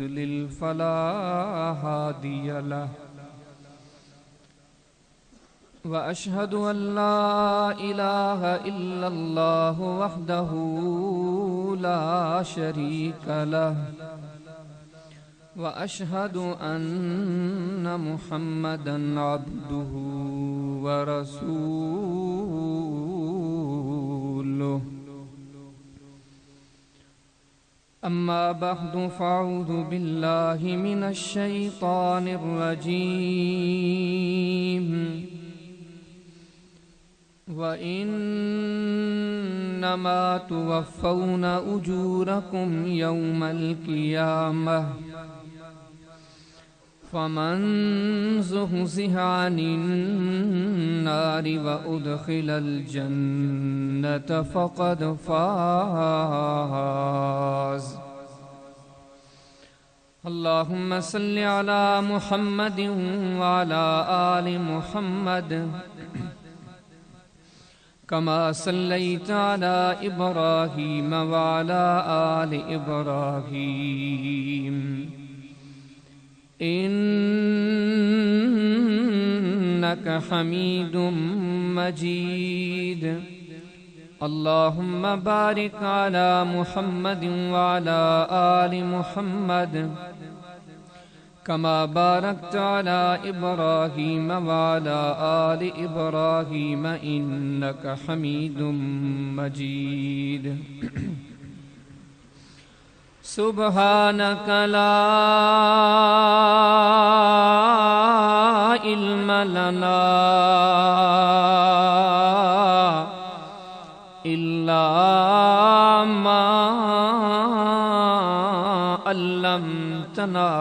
يضلل فلا هادي له وأشهد أن لا إله إلا الله وحده لا شريك له وأشهد أن محمدا عبده ورسوله أما بعد فأعوذ بالله من الشيطان الرجيم وإنما توفون أجوركم يوم القيامة فمن زحزح عن النار وأدخل الجنة فقد فاز. اللهم صل على محمد وعلى آل محمد كما صليت على إبراهيم وعلى آل إبراهيم إنك حميد مجيد. اللهم بارك على محمد وعلى آل محمد كما باركت على إبراهيم وعلى آل إبراهيم إنك حميد مجيد. سبحانك لا علم لنا إلا ما علمتنا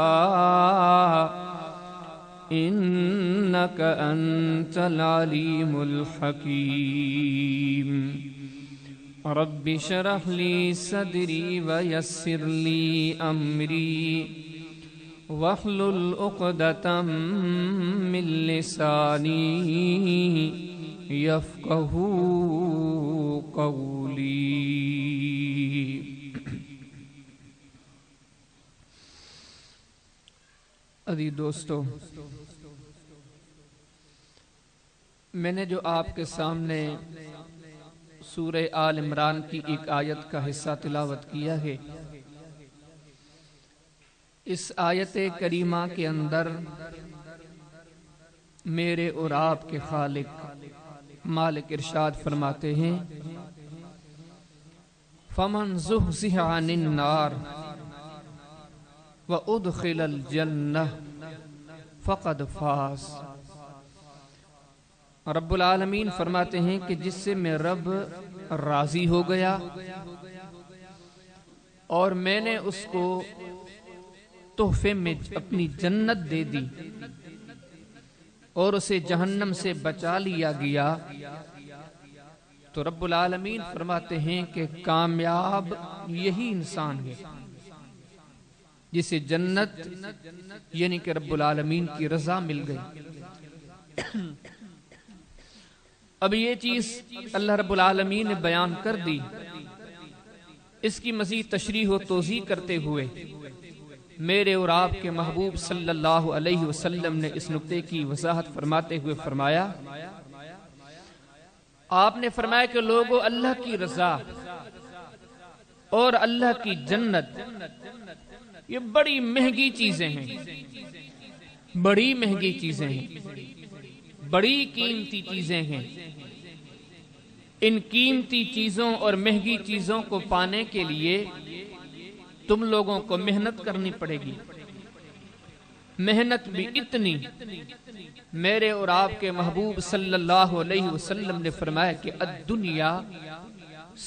إنك أنت العليم الحكيم. رب اشرح لي صدري ويسر لي أمري واحلل عقدة من لساني يفقهوا قولي. عزیز دوستو، میں نے جو آپ کے سامنے سورہ آل عمران کی ایک آیت کا حصہ تلاوت کیا ہے، اس آیت کریمہ کے اندر میرے اور آپ کے خالق مالک ارشاد فرماتے ہیں فَمَنْ زُحْزِحَ عَنِ النَّارِ وَأُدْخِلَ الْجَنَّةَ فَقَدْ فَازَ. رب العالمین فرماتے ہیں کہ جس سے میں رب راضی ہو گیا اور میں نے اس کو تحفے میں اپنی جنت دے دی اور اسے جہنم سے بچا لیا گیا، تو رب العالمین فرماتے ہیں کہ کامیاب یہی انسان ہے جسے جنت یعنی کہ رب العالمین کی رضا مل گئی. اب یہ چیز اللہ رب العالمین نے بیان کر دی. اس کی مزید تشریح و توضیح کرتے ہوئے میرے اور آپ کے محبوب صلی اللہ علیہ وسلم نے اس نقطے کی وضاحت فرماتے ہوئے فرمایا، آپ نے فرمایا کہ لوگوں، اللہ کی رضا اور اللہ کی جنت یہ بڑی مہنگی چیزیں ہیں، بڑی مہنگی چیزیں ہیں، بڑی قیمتی چیزیں ہیں. ان قیمتی چیزوں اور مہنگی چیزوں کو پانے کے لیے تم لوگوں کو محنت کرنی پڑے گی. محنت بھی اتنی، میرے اور آپ کے محبوب صلی اللہ علیہ وسلم نے فرمایا کہ الدنیا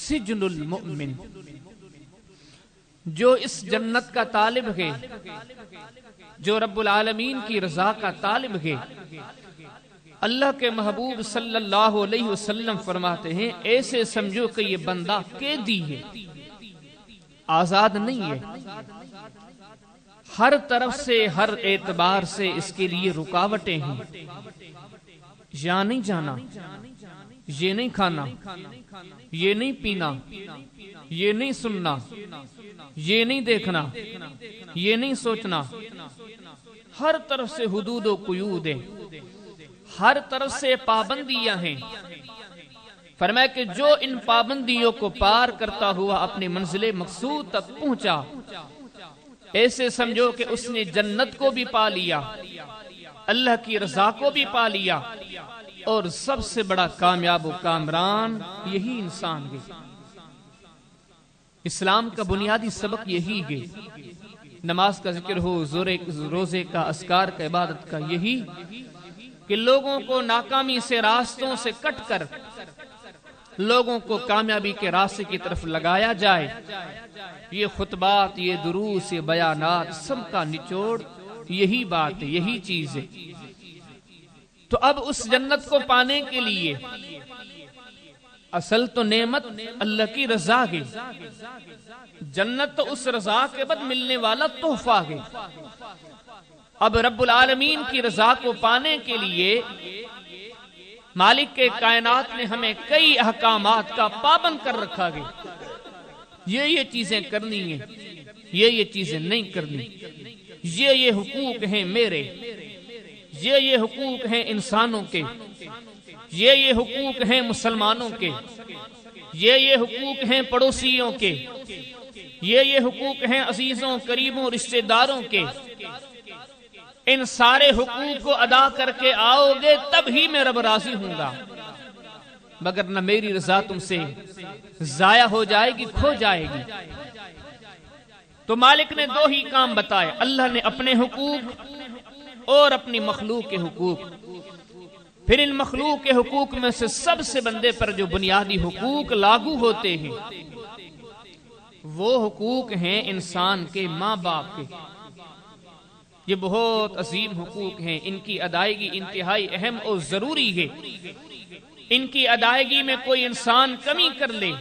سجن المؤمن. جو اس جنت کا طالب ہے، جو رب العالمین کی رضا کا طالب ہے، اللہ کے محبوب صلی اللہ علیہ وسلم فرماتے ہیں ایسے سمجھو کہ یہ بندہ قیدی ہے، آزاد نہیں ہے. ہر طرف سے، ہر اعتبار سے اس کے لیے رکاوٹیں ہیں. یہاں نہیں جانا، یہ نہیں کھانا، یہ نہیں پینا، یہ نہیں سننا، یہ نہیں دیکھنا، یہ نہیں سوچنا. ہر طرف سے حدود و قیود ہیں، ہر طرف سے پابندیاں ہیں. فرمایا کہ جو ان پابندیوں کو پار کرتا ہوا اپنی منزل مقصود تک پہنچا، ایسے سمجھو کہ اس نے جنت کو بھی پا لیا، اللہ کی رضا کو بھی پا لیا، اور سب سے بڑا کامیاب و کامران یہی انسان ہے. اسلام کا بنیادی سبق یہی ہے. نماز کا ذکر ہو، روزے کا، اذکار کا، عبادت کا، یہی کہ لوگوں کو ناکامی سے، راستوں سے کٹ کر لوگوں کو کامیابی کے راستے کی طرف لگایا جائے. یہ خطبات، یہ دروس، یہ بیانات، سب کا نچوڑ یہی بات ہے، یہی چیز ہے. تو اب اس جنت کو پانے کے لیے اصل تو نعمت اللہ کی رضا ہے. جنت تو اس رضا کے بعد ملنے والا تحفہ ہے. اب رب العالمین کی رضا کو پانے کے لیے مالک کے کائنات نے ہمیں کئی احکامات کا پابند کر رکھا ہے. یہ چیزیں کرنی ہیں، یہ چیزیں نہیں کرنی. یہ حقوق ہیں میرے، یہ حقوق ہیں انسانوں کے، یہ حقوق ہیں مسلمانوں کے، یہ حقوق ہیں پڑوسیوں کے، یہ حقوق ہیں عزیزوں، قریبوں، رشتہ داروں کے. ان سارے حقوق کو ادا کر کے آؤ گے تب ہی میں رب راضی ہوں گا، مگر نہ میری رضا تم سے ضائع ہو جائے گی، کھو جائے گی. تو مالک نے دو ہی کام بتائے، اللہ نے اپنے حقوق اور اپنی مخلوق کے حقوق. پھر ان مخلوق کے حقوق میں سے سب سے بندے پر جو بنیادی حقوق لاگو ہوتے ہیں وہ حقوق ہیں انسان کے ماں باپ کے. یہ بہت عظیم حقوق ہیں، ان کی ادائیگی انتہائی اہم اور ضروری ہے. ان کی ادائیگی میں کوئی انسان کمی کر لے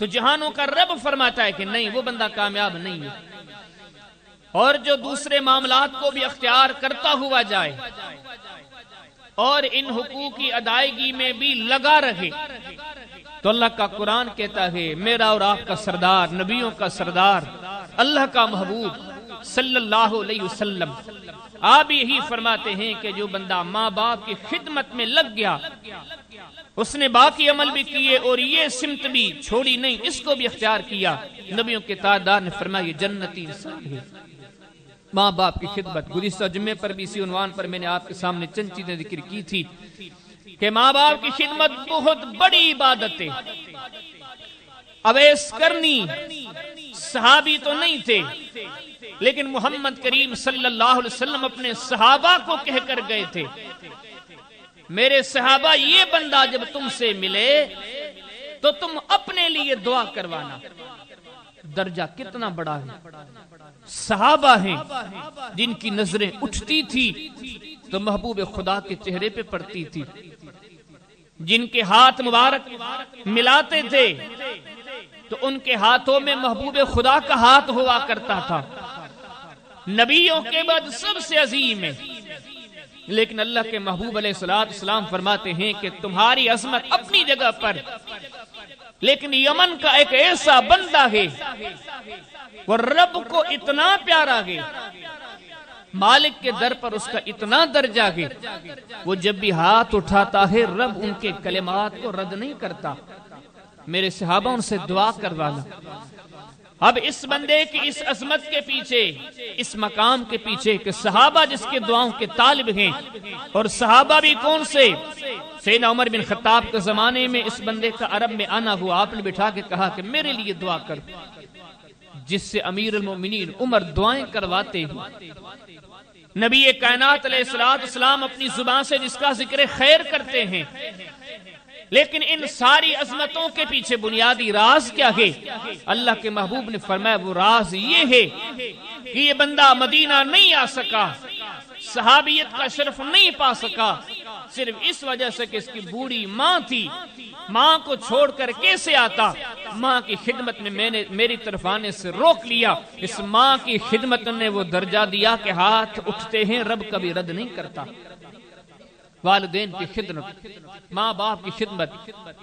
تو جہانوں کا رب فرماتا ہے کہ نہیں، وہ بندہ کامیاب نہیں ہے. اور جو دوسرے معاملات کو بھی اختیار کرتا ہوا جائے اور ان حقوق کی ادائیگی میں بھی لگا رہے تو اللہ کا قرآن کہتا ہے، میرا اور آپ کا سردار، نبیوں کا سردار، اللہ کا محبوب صلی اللہ علیہ وسلم آپ یہی فرماتے ہیں کہ جو بندہ ماں باپ کی خدمت میں لگ گیا، اس نے باقی عمل بھی کیے اور یہ سمت بھی چھوڑی نہیں، اس کو بھی اختیار کیا. نبیوں کے تاجدار نے فرمایا یہ جنتی انسان ہے. ماں باپ کی خدمت، گزشتہ جمعے پر بھی اسی عنوان پر میں نے آپ کے سامنے چند چیزیں ذکر کی تھی کہ ماں باپ کی خدمت بہت بڑی عبادت ہے. اویس کرنی صحابی تو نہیں تھے، لیکن محمد کریم صلی اللہ علیہ وسلم اپنے صحابہ کو کہہ کر گئے تھے، میرے صحابہ یہ بندہ جب تم سے ملے تو تم اپنے لیے دعا کروانا. درجہ کتنا بڑا ہے. صحابہ ہیں جن کی نظریں اٹھتی تھی تو محبوب خدا کے چہرے پہ پڑتی تھی، جن کے ہاتھ مبارک ملاتے تھے تو ان کے ہاتھوں میں محبوب خدا کا ہاتھ ہوا کرتا تھا. نبیوں کے بعد سب سے عظیم ہے، لیکن اللہ کے محبوب علیہ السلام فرماتے ہیں کہ تمہاری عظمت اپنی جگہ پر، لیکن یمن کا ایک ایسا بندہ ہے وہ رب کو اتنا پیارا ہے، مالک کے در پر اس کا اتنا درجہ ہے، وہ جب بھی ہاتھ اٹھاتا ہے رب ان کے کلمات کو رد نہیں کرتا. میرے صحابہ ان سے دعا کروانا. اب اس بندے کی اس عظمت کے پیچھے، اس مقام کے پیچھے کہ صحابہ جس کے دعاؤں کے طالب ہیں، اور صحابہ بھی کون سے؟ سیدنا عمر بن خطاب کے زمانے میں اس بندے کا عرب میں آنا ہوا، آپ نے بٹھا کے کہا کہ میرے لیے دعا کر، جس سے امیر المومنین عمر دعائیں کرواتے ہیں. نبی کائنات علیہ السلام اپنی زبان سے جس کا ذکر خیر کرتے ہیں، لیکن ان ساری عظمتوں کے پیچھے بنیادی راز کیا ہے؟ اللہ کے محبوب نے فرمایا وہ راز یہ ہے کہ یہ بندہ مدینہ نہیں آ سکا، صحابیت کا شرف نہیں پا سکا، صرف اس وجہ سے کہ اس کی بوڑھی ماں تھی. ماں کو چھوڑ کر کیسے آتا؟ ماں کی خدمت میں میں نے میری طرف آنے سے روک لیا. اس ماں کی خدمت نے وہ درجہ دیا کہ ہاتھ اٹھتے ہیں رب کبھی رد نہیں کرتا. والدین کی خدمت، ماں باپ کی خدمت۔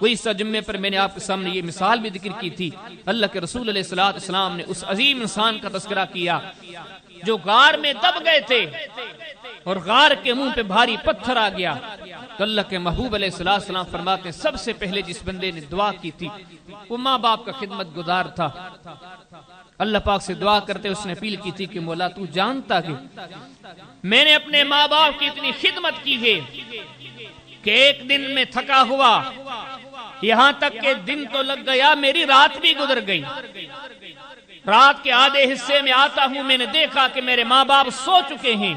وہی جمعے پر میں نے آپ کے سامنے یہ مثال بھی ذکر کی تھی، اللہ کے رسول علیہ السلام نے اس عظیم انسان کا تذکرہ کیا جو غار میں دب گئے تھے اور غار کے منہ پہ بھاری پتھر آ گیا، تو اللہ کے محبوب علیہ السلام فرماتے ہیں سب سے پہلے جس بندے نے دعا کی تھی وہ ماں باپ کا خدمت گزار تھا۔ اللہ پاک سے دعا کرتے اس نے اپیل کی تھی کہ مولا تو جانتا کہ میں نے اپنے ماں باپ کی اتنی خدمت کی ہے کہ ایک دن میں تھکا ہوا، یہاں تک کہ دن تو لگ گیا، میری رات بھی گزر گئی، رات کے آدھے حصے میں آتا ہوں، میں نے دیکھا کہ میرے ماں باپ سو چکے ہیں،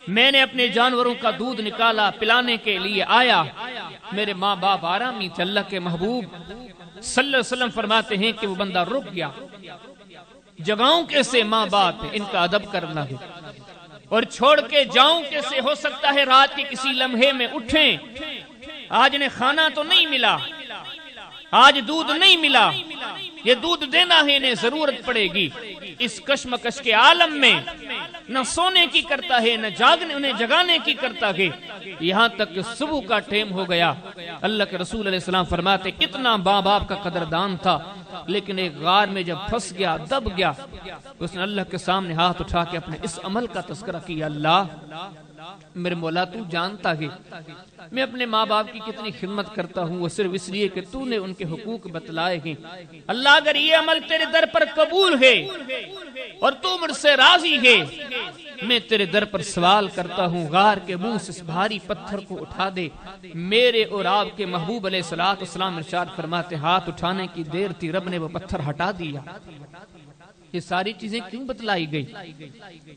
میں نے اپنے جانوروں کا دودھ نکالا پلانے کے لیے آیا، میرے ماں باپ آرامی تھے۔ اللہ کے محبوب صلی اللہ علیہ وسلم فرماتے ہیں کہ وہ بندہ رک گیا، جگاؤں کیسے ماں باپ ان کا ادب کرنا ہے، اور چھوڑ کے جاؤں کیسے، ہو سکتا ہے رات کے کسی لمحے میں اٹھیں، آج نے کھانا تو نہیں ملا، آج دودھ نہیں ملا، یہ دودھ دینا ہے انہیں ضرورت پڑے گی۔ اس کشمکش کے عالم میں نہ سونے کی کرتا ہے نہ انہیں جگانے کی کرتا ہے، یہاں تک کہ صبح کا ٹائم ہو گیا۔ اللہ کے رسول علیہ السلام فرماتے کتنا ماں باپ کا قدردان تھا، لیکن ایک غار میں جب پھنس گیا، دب گیا، اس نے اللہ کے سامنے ہاتھ اٹھا کے اپنے اس عمل کا تذکرہ کیا، اللہ میرے مولا تو جانتا ہے میں اپنے ماں باپ کی کتنی خدمت کرتا ہوں، وہ صرف اس لیے کہ تو نے ان کے حقوق بتلائے ہیں۔ اللہ اگر یہ عمل تیرے در پر قبول ہے اور تو مجھ سے راضی ہے، میں تیرے در پر سوال کرتا ہوں، غار کے منہ سے اس بھاری پتھر کو اٹھا دے۔ میرے اور آپ کے محبوب علیہ السلام ارشاد فرماتے ہاتھ اٹھانے کی دیر تھی، رب نے وہ پتھر ہٹا دیا۔ یہ ساری چیزیں کیوں بتلائی گئی؟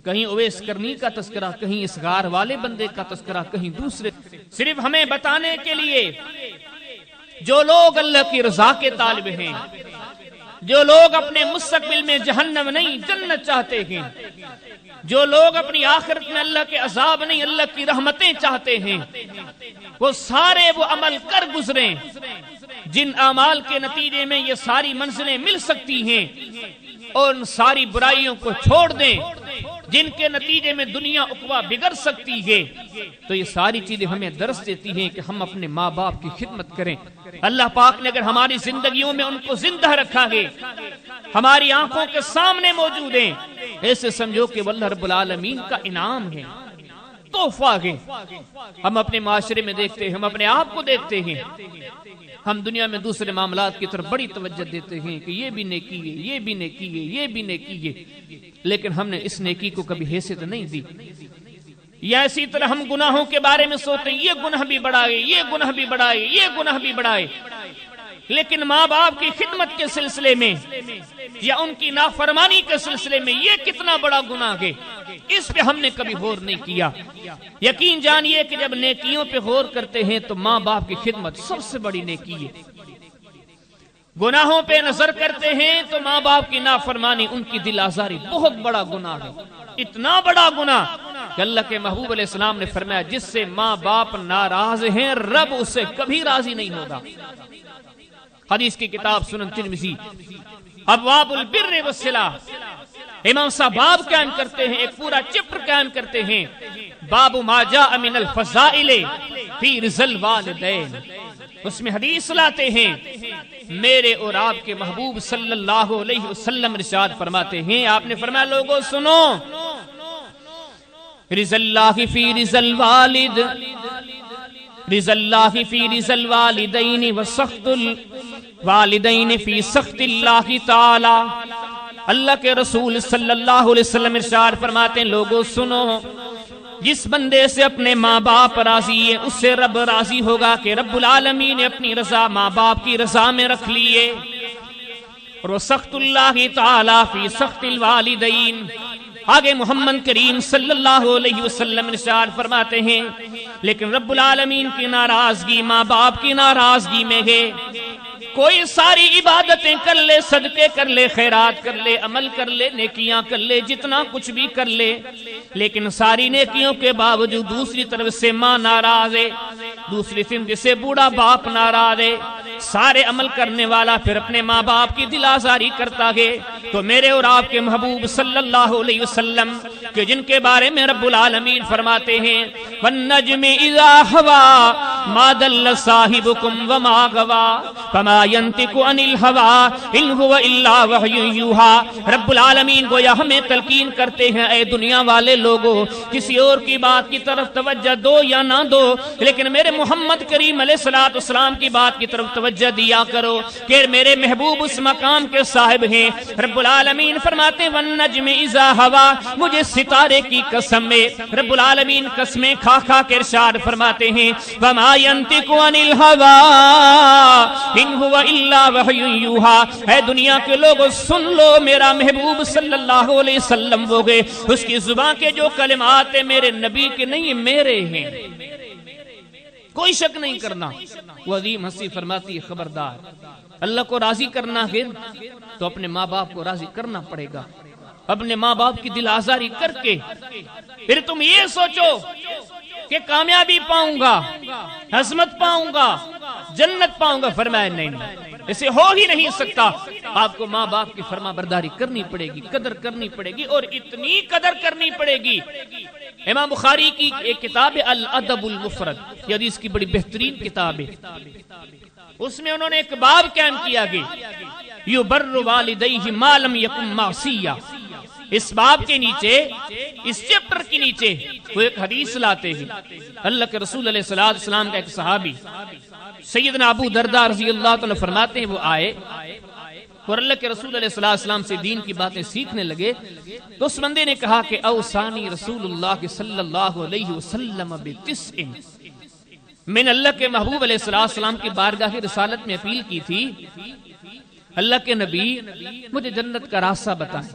کہیں اویس کرنی کا تذکرہ، کہیں اس غار والے بندے کا تذکرہ، کہیں دوسرے، صرف ہمیں بتانے کے لیے جو لوگ اللہ کی رضا کے طالب ہیں، جو لوگ اپنے مستقبل میں جہنم نہیں جنت چاہتے ہیں، جو لوگ اپنی آخرت میں اللہ کے عذاب نہیں اللہ کی رحمتیں چاہتے ہیں، وہ سارے وہ عمل کر گزریں جن اعمال کے نتیجے میں یہ ساری منزلیں مل سکتی ہیں، اور ان ساری برائیوں کو چھوڑ دیں جن کے نتیجے میں دنیا عقبہ بگڑ سکتی ہے۔ تو یہ ساری چیزیں ہمیں درس دیتی ہیں کہ ہم اپنے ماں باپ کی خدمت کریں۔ اللہ پاک نے اگر ہماری زندگیوں میں ان کو زندہ رکھا ہے، ہماری آنکھوں کے سامنے موجود ہیں، ایسے سمجھو کہ واللہ رب العالمین کا انعام ہے، تحفہ ہے۔ ہم اپنے معاشرے میں دیکھتے ہیں، ہم اپنے آپ کو دیکھتے ہیں، ہم دنیا میں دوسرے معاملات کی طرف بڑی توجہ دیتے ہیں کہ یہ بھی نیکی ہے، یہ بھی نیکی ہے، یہ بھی نیکی ہے، لیکن ہم نے اس نیکی کو کبھی حیثیت نہیں دی۔ یا اسی طرح ہم گناہوں کے بارے میں سوچتے ہیں، یہ گناہ بھی بڑھائے، یہ گناہ بھی بڑھائے، یہ گناہ بھی بڑھائے، لیکن ماں باپ کی خدمت کے سلسلے میں یا ان کی نافرمانی کے سلسلے میں یہ کتنا بڑا گناہ ہے، اس پہ ہم نے کبھی غور نہیں کیا۔ یقین جانیے کہ جب نیکیوں پہ غور کرتے ہیں تو ماں باپ کی خدمت سب سے بڑی نیکی ہے۔ گناہوں پہ نظر کرتے ہیں تو ماں باپ کی نافرمانی، ان کی دل آزاری بہت بڑا گناہ ہے، اتنا بڑا گناہ کہ اللہ کے محبوب علیہ السلام نے فرمایا جس سے ماں باپ ناراض ہیں رب اس سے کبھی راضی نہیں ہوگا۔ حدیث کی کتاب سنن ترمذی ابواب البر والصلہ، امام صاحب باب قائم کرتے ہیں، ایک پورا چپٹر قائم کرتے ہیں، باب ما جاء من الفضائل فی رضا الوالدین۔ اس میں حدیث لاتے ہیں، میرے اور آپ کے محبوب صلی اللہ علیہ وسلم ارشاد فرماتے ہیں، آپ نے فرمایا لوگوں سنو، رضا اللہ فی رضا الوالد، رضا اللہ فی رضا الوالدین وسخط الوالدین فی سخط اللہ تعالی۔ اللہ کے رسول صلی اللہ علیہ وسلم ارشاد فرماتے ہیں لوگوں سنو، جس بندے سے اپنے ماں باپ راضی ہے اس سے رب راضی ہوگا کہ رب العالمین نے اپنی رضا ماں باپ کی رضا میں رکھ لیے، اور وہ سخط اللہ تعالی فی سخط الوالدین۔ آگے محمد کریم صلی اللہ علیہ وسلم ارشاد فرماتے ہیں لیکن رب العالمین کی ناراضگی ماں باپ کی ناراضگی میں ہے۔ کوئی ساری عبادتیں کر لے، صدقے کر لے، خیرات کر لے، عمل کر لے، نیکیاں کر لے، جتنا کچھ بھی کر لے، لیکن ساری نیکیوں کے باوجود دوسری طرف سے ماں ناراض ہے، دوسری طرف سے بوڑھا باپ ناراض ہے، سارے عمل کرنے والا پھر اپنے ماں باپ کی دل آزاری کرتا ہے، تو میرے اور آپ کے محبوب صلی اللہ علیہ وسلم کہ جن کے بارے میں رب العالمین فرماتے ہیں والنجم اذا هوى ما ضل صاحبكم وما غوى فما ينطق عن الهوى ان هو الا وحی یوحى۔ رب العالمین گویا ہمیں تلقین کرتے ہیں اے دنیا والے لوگوں، کسی اور کی بات کی طرف توجہ دو یا نہ دو، لیکن میرے محمد کریم علیہ الصلوۃ والسلام کی بات کی طرف توجہ دیا کرو کہ میرے محبوب اس مقام کے صاحب ہیں۔ رب العالمین فرماتے ہیں والنجم اذا هوى، مجھے ستارے کی قسم میں رب العالمین قسمیں کھا کھا کے ارشاد فرماتے ہیں وما ينطق عن الهوى ان هو الا وحی یوحى۔ اے دنیا کے لوگوں سن لو، میرا محبوب صلی اللہ علیہ وسلم وہ گئے، اس کی زبان کے جو کلمات ہیں میرے نبی کے نہیں میرے ہیں، کوئی شک نہیں کرنا۔ وہ عظیم ہستی فرماتی ہے خبردار، اللہ کو راضی کرنا ہے تو اپنے ماں باپ کو راضی کرنا پڑے گا، اپنے ماں باپ کی دل آزاری کر کے پھر تم یہ سوچو کہ کامیابی پاؤں گا، عظمت پاؤں گا، جنت پاؤں گا، فرمایا نہیں، اسے ہو ہی نہیں سکتا۔ آپ کو ماں باپ کی فرما برداری کرنی پڑے گی، قدر کرنی پڑے گی، اور اتنی قدر کرنی پڑے گی۔ امام بخاری کی ایک کتاب ہے الادب المفرد، یہ حدیث کی بڑی بہترین کتاب ہے، اس میں انہوں نے ایک باب قائم کیا کہ یبر والدیہ ما لم یکن معصیہ۔ اس باب کے نیچے، اس چیپٹر کے نیچے وہ ایک حدیث لاتے ہیں، اللہ کے رسول علیہ السلام کا ایک صحابی سیدنا ابو درداء رضی اللہ عنہ فرماتے ہیں وہ آئے اور اللہ کے رسول علیہ السلام سے دین کی باتیں سیکھنے لگے، تو اس بندے نے کہا کہ اوصانی رسول اللہ صلی اللہ علیہ وسلم بتسع، میں نے اللہ کے محبوب علیہ السلام کی بارگاہ رسالت میں اپیل کی تھی اللہ کے نبی مجھے جنت کا راستہ بتائیں،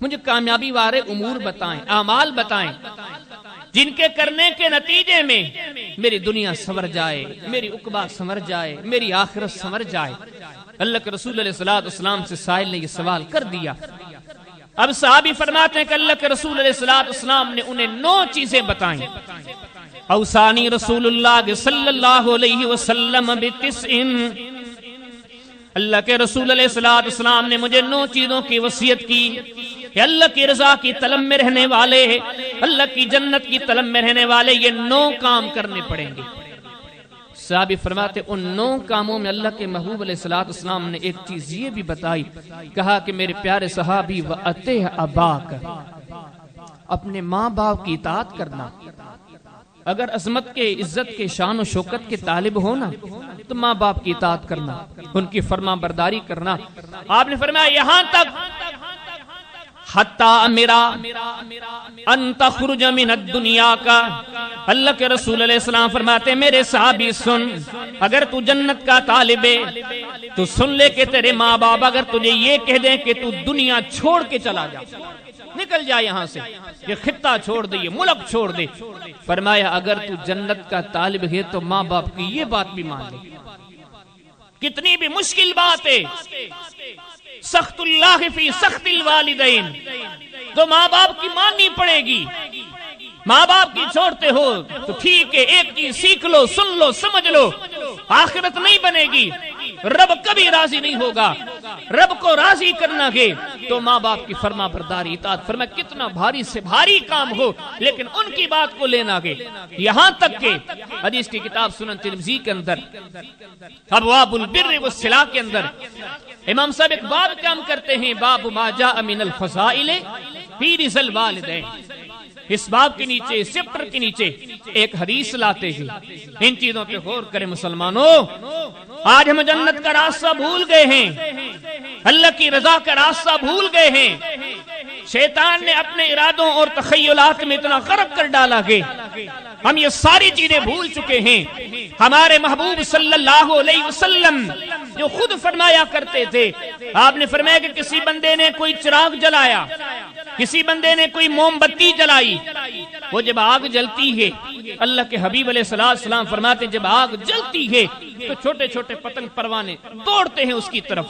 مجھے کامیابی والے امور بتائیں، اعمال بتائیں جن کے کرنے کے نتیجے میں میری دنیا سنور جائے، میری عقبہ سنور جائے، میری آخرت سنور جائے۔ اللہ کے رسول علیہ السلام سے سائل نے یہ سوال کر دیا۔ اب صحابی فرماتے ہیں کہ اللہ کے رسول علیہ السلام نے انہیں 9 چیزیں بتائیں۔ اوصانی رسول اللہ صلی اللہ علیہ وسلم بتسع، اللہ کے رسول علیہ السلام نے مجھے 9 چیزوں کی وصیت کی کہ اللہ کی رضا کی طلب میں رہنے والے، اللہ کی جنت کی طلب میں رہنے والے یہ 9 کام کرنے پڑیں گے۔ صحابی فرماتے ان 9 کاموں میں اللہ کے محبوب علیہ السلام نے ایک چیز یہ بھی بتائی، کہا کہ میرے پیارے صحابی وَأَطِعْ أَبَاكَ، اپنے ماں باپ کی اطاعت کرنا۔ اگر عظمت کے، عزت کے، شان و شوکت کے طالب ہونا تو ماں باپ کی اطاعت کرنا، ان کی فرما برداری کرنا۔ آپ نے فرمایا یہاں تک حتی امرا ان تخرج من الدنیا کا، اللہ کے رسول علیہ السلام فرماتے میرے صحابی سن، اگر تو جنت کا طالب ہے تو سن لے کہ تیرے ماں باپ اگر تجھے یہ کہہ دیں کہ تو دنیا چھوڑ کے چلا جا، نکل جا یہاں سے، یہ خطہ چھوڑ دے، یہ ملک چھوڑ دے، فرمایا اگر تو جنت کا طالب ہے تو ماں باپ کی یہ بات بھی مان لے۔ کتنی بھی مشکل بات ہے، سخت اللہ فی سخت الوالدین، تو ماں باپ کی ماننی پڑے گی۔ ماں باپ کی چھوڑتے ہو تو ٹھیک ہے، ایک چیز سیکھ لو، سن لو، سمجھ لو، آخرت نہیں بنے گی، رب کبھی راضی نہیں ہوگا۔ رب کو راضی کرنا ہے تو ماں باپ کی فرما برداری اطاعت، فرمایا کتنا بھاری سے بھاری کام ہو لیکن ان کی بات کو لینا ہے۔ یہاں تک کہ حدیث کی کتاب سنن ترمذی کے اندر ابواب البر والصلہ کے اندر امام صاحب ایک باب کام کرتے ہیں، باب ما جاء من الفضائل فی رضا الوالدین۔ اس باب کے نیچے، اس چیپٹر کے نیچے ایک حدیث لاتے ہیں۔ ان چیزوں پہ غور کریں مسلمانوں، آج ہم جنت کا راستہ بھول گئے ہیں، اللہ کی رضا کا راستہ بھول گئے ہیں، شیطان نے اپنے ارادوں اور تخیلات میں اتنا غرق کر ڈالا کہ ہم یہ ساری چیزیں بھول چکے ہیں۔ ہمارے محبوب صلی اللہ علیہ وسلم جو خود فرمایا کرتے تھے، آپ نے فرمایا کہ کسی بندے نے کوئی چراغ جلایا، کسی بندے نے کوئی موم بتی جلائی، وہ جب آگ جلتی ہے، اللہ کے حبیب علیہ السلام فرماتے جب آگ جلتی ہے تو چھوٹے چھوٹے پتنگ پروانے توڑتے ہیں اس کی طرف،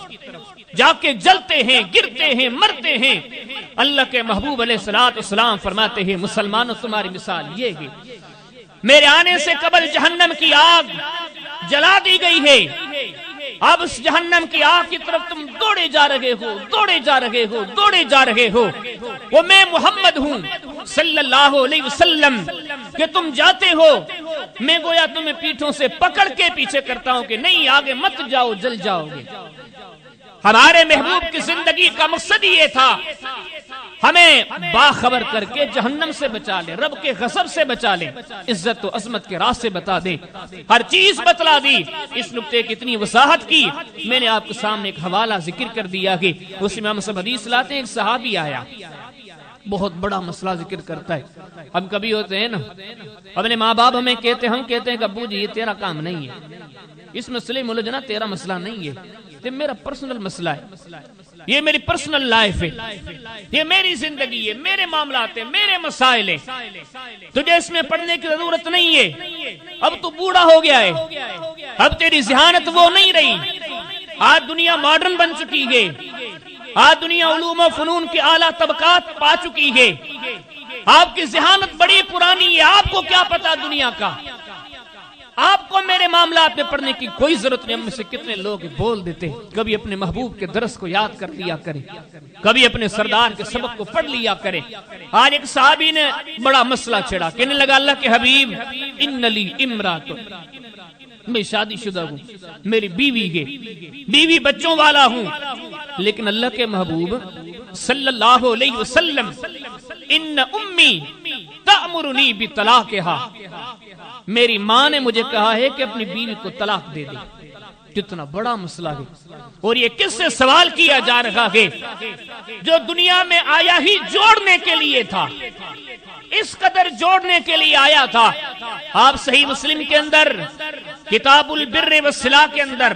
جا کے جلتے ہیں، گرتے ہیں، مرتے ہیں۔ اللہ کے محبوب علیہ السلام فرماتے ہیں مسلمانوں تمہاری مثال یہ ہے، میرے آنے سے قبل جہنم کی آگ جلا دی گئی ہے، اب اس جہنم کی آگ کی طرف تم دوڑے جا رہے ہو، دوڑے جا رہے ہو، دوڑے جا رہے ہو، وہ میں محمد ہوں صلی اللہ علیہ وسلم کہ تم جاتے ہو، میں گویا تمہیں پیٹھوں سے پکڑ کے پیچھے کرتا ہوں کہ نہیں آگے مت جاؤ، جل جاؤ گے۔ ہمارے محبوب کی زندگی کا مقصد یہ تھا ہمیں باخبر کر کے جہنم سے بچا لے، رب کے غضب سے بچا لے، عزت و عظمت کے راستے بتا دے، ہر چیز بتلا دی۔ اس نقطے کی اتنی وضاحت کی، میں نے آپ کے سامنے ایک حوالہ ذکر کر دیا کہ اس میں ہم سب حدیث لاتے ہیں، ایک صحابی آیا بہت بڑا مسئلہ ذکر کرتا ہے۔ ہم کبھی ہوتے ہیں نا، اپنے ماں باپ ہمیں کہتے ہیں کہ ابو جی یہ تیرا کام نہیں ہے، اس مسئلے میں الجھنا تیرا مسئلہ نہیں ہے، یہ میرا پرسنل مسئلہ ہے، یہ میری پرسنل لائف ہے، یہ میری زندگی ہے، میرے معاملات ہیں، میرے مسائل ہیں، تجھے اس میں پڑھنے کی ضرورت نہیں ہے، اب تو بوڑھا ہو گیا ہے، اب تیری ذہانت وہ نہیں رہی، آج دنیا ماڈرن بن چکی ہے، آج دنیا علوم و فنون کی اعلیٰ طبقات پا چکی ہے، آپ کی ذہانت بڑی پرانی ہے، آپ کو کیا پتا دنیا کا، آپ کو میرے معاملات میں پڑھنے کی کوئی ضرورت نہیں۔ ہم میں سے کتنے لوگ بول دیتے کبھی اپنے محبوب کے درس کو یاد کر لیا کرے، کبھی اپنے سردار کے سبق کو پڑھ لیا کرے۔ آج ایک صحابی نے بڑا مسئلہ چھڑا، کہنے لگا اللہ کے حبیب ان لی امرات، میں شادی شدہ ہوں، میری بیوی ہے، بیوی بچوں والا ہوں، لیکن اللہ کے محبوب صلی اللہ علیہ وسلم ان امی تأمرنی بطلاقہا، میری ماں نے مجھے کہا ہے کہ اپنی بیوی کو طلاق دے دے۔ کتنا بڑا مسئلہ ہے، اور یہ کس سے سوال کیا جا رہا ہے؟ جو دنیا میں آیا ہی جوڑنے کے لیے تھا، اس قدر جوڑنے کے لیے آیا تھا۔ آپ صحیح مسلم کے اندر کتاب البر والصلہ کے اندر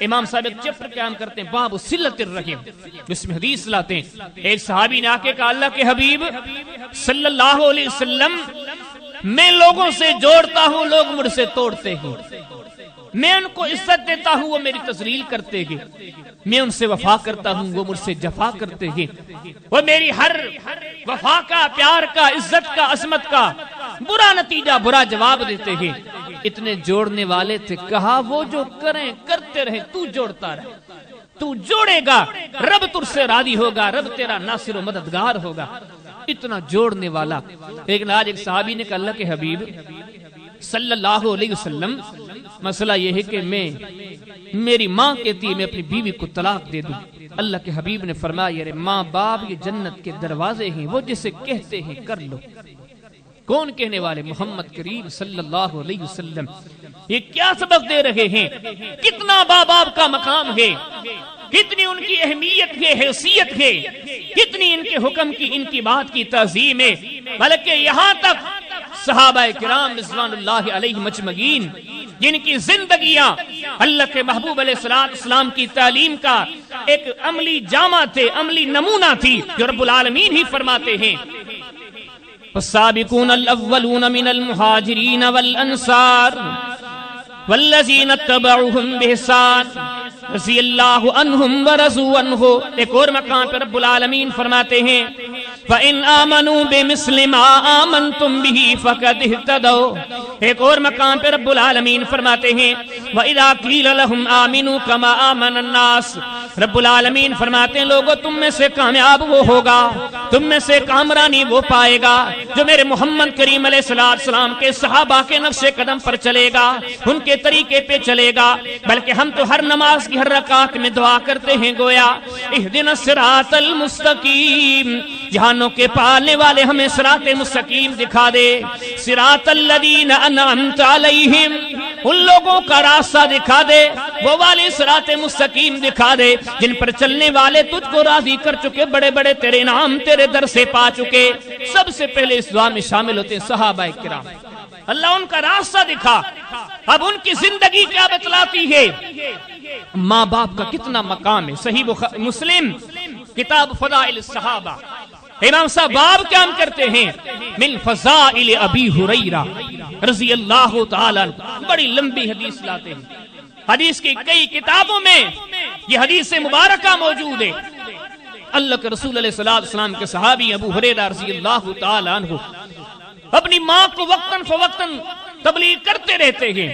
امام صاحب ایک چیپٹر قیام کرتے ہیں، باب صلۃ الرحم، جس میں حدیث لاتے ہیں، ایک صحابی نے آ کے کہا اللہ کے حبیب صلی اللہ علیہ وسلم میں لوگوں سے جوڑتا ہوں، لوگ مجھ سے توڑتے ہیں، میں ان کو عزت دیتا ہوں، وہ میری تذلیل کرتے ہیں، میں ان سے وفا کرتا ہوں، وہ مجھ سے جفا کرتے ہیں، وہ میری ہر وفا کا، پیار کا، عزت کا، عظمت کا برا نتیجہ، برا جواب دیتے ہیں۔ اتنے جوڑنے والے تھے، کہا وہ جو کریں کرتے رہے، تو جوڑتا رہے، تو جوڑے گا، رب تجھ سے راضی ہوگا، رب تیرا ناصر و مددگار ہوگا۔ اتنا جوڑنے والا۔ لیکن آج ایک صحابی نے کہا اللہ کے حبیب صلی اللہ علیہ وسلم مسئلہ یہ ہے کہ میری ماں کہتی ہے میں اپنی بیوی کو طلاق دے دوں۔ اللہ کے حبیب نے فرمایا یار ماں باپ یہ جنت کے دروازے ہیں، وہ جسے کہتے ہیں کر لو۔ کون کہنے والے؟ محمد کریم صلی اللہ علیہ وسلم۔ یہ کیا سبق دے رہے ہیں؟ کتنا باپ باپ کا مقام ہے، کتنی ان کی اہمیت ہے، حیثیت ہے، کتنی ان کے حکم کی، ان کی بات کی تعظیم ہے، بلکہ یہاں تک صحابہ کرام رضوان اللہ علیہ مجمعین جن کی زندگیاں اللہ کے محبوب علیہ السلام کی تعلیم کا ایک عملی جامع تھے، عملی نمونہ تھی، جو رب العالمین ہی فرماتے ہیں والسابقون الاولون من المہاجرین والانصار والذین اتبعوہم بإحسان رضی اللہ عنہم ورضوا عنہ۔ ایک اور مقام پر رب العالمین فرماتے ہیں فَإِنْ آمَنُوا بِمِثْلِ مَا آمَنْتُمْ بِهِ فَقَدْ اهْتَدَوْا۔ ایک اور مقام پر رب العالمین فرماتے ہیں وَإِذَا قِيلَ لَهُمْ آمِنُوا كَمَا آمَنَ النَّاسُ۔ رب العالمین فرماتے ہیں لوگوں تم میں سے کامیاب وہ ہوگا، تم میں سے کامرانی وہ پائے گا جو میرے محمد کریم علیہ السلام کے صحابہ کے نقش قدم پر چلے گا، ان کے طریقے پہ چلے گا۔ بلکہ ہم تو ہر نماز کی ہر رکعت میں دعا کرتے ہیں گویا اہدنا الصراط المستقیم، جہانوں کے پالنے والے ہمیں صراط مستقیم دکھا دے، صراط الذین انعمت علیہم، ان لوگوں کا راستہ دکھا دے، وہ والے صراط مستقیم دکھا دے جن پر چلنے والے تجھ کو راضی کر چکے، بڑے بڑے تیرے نام تیرے در سے پا چکے۔ سب سے پہلے اس دعا میں شامل ہوتے ہیں صحابہ کرام، اللہ ان کا راستہ دکھا۔ اب ان کی زندگی کیا بتلاتی ہے؟ ماں باپ کا کتنا مقام ہے۔ صحیح مسلم کتاب فضائل الصحابہ، امام صاحب باب قیام کرتے ہیں من فضائل ابی ہریرہ رضی اللہ تعالی عنہ، بڑی لمبی حدیث لاتے ہیں، حدیث کی کئی کتابوں میں یہ حدیث مبارکہ موجود ہے۔ اللہ کے رسول علیہ السلام کے صحابی ابو ہریرہ رضی اللہ تعالی عنہ اپنی ماں کو وقتاً فوقتاً تبلیغ کرتے رہتے ہیں۔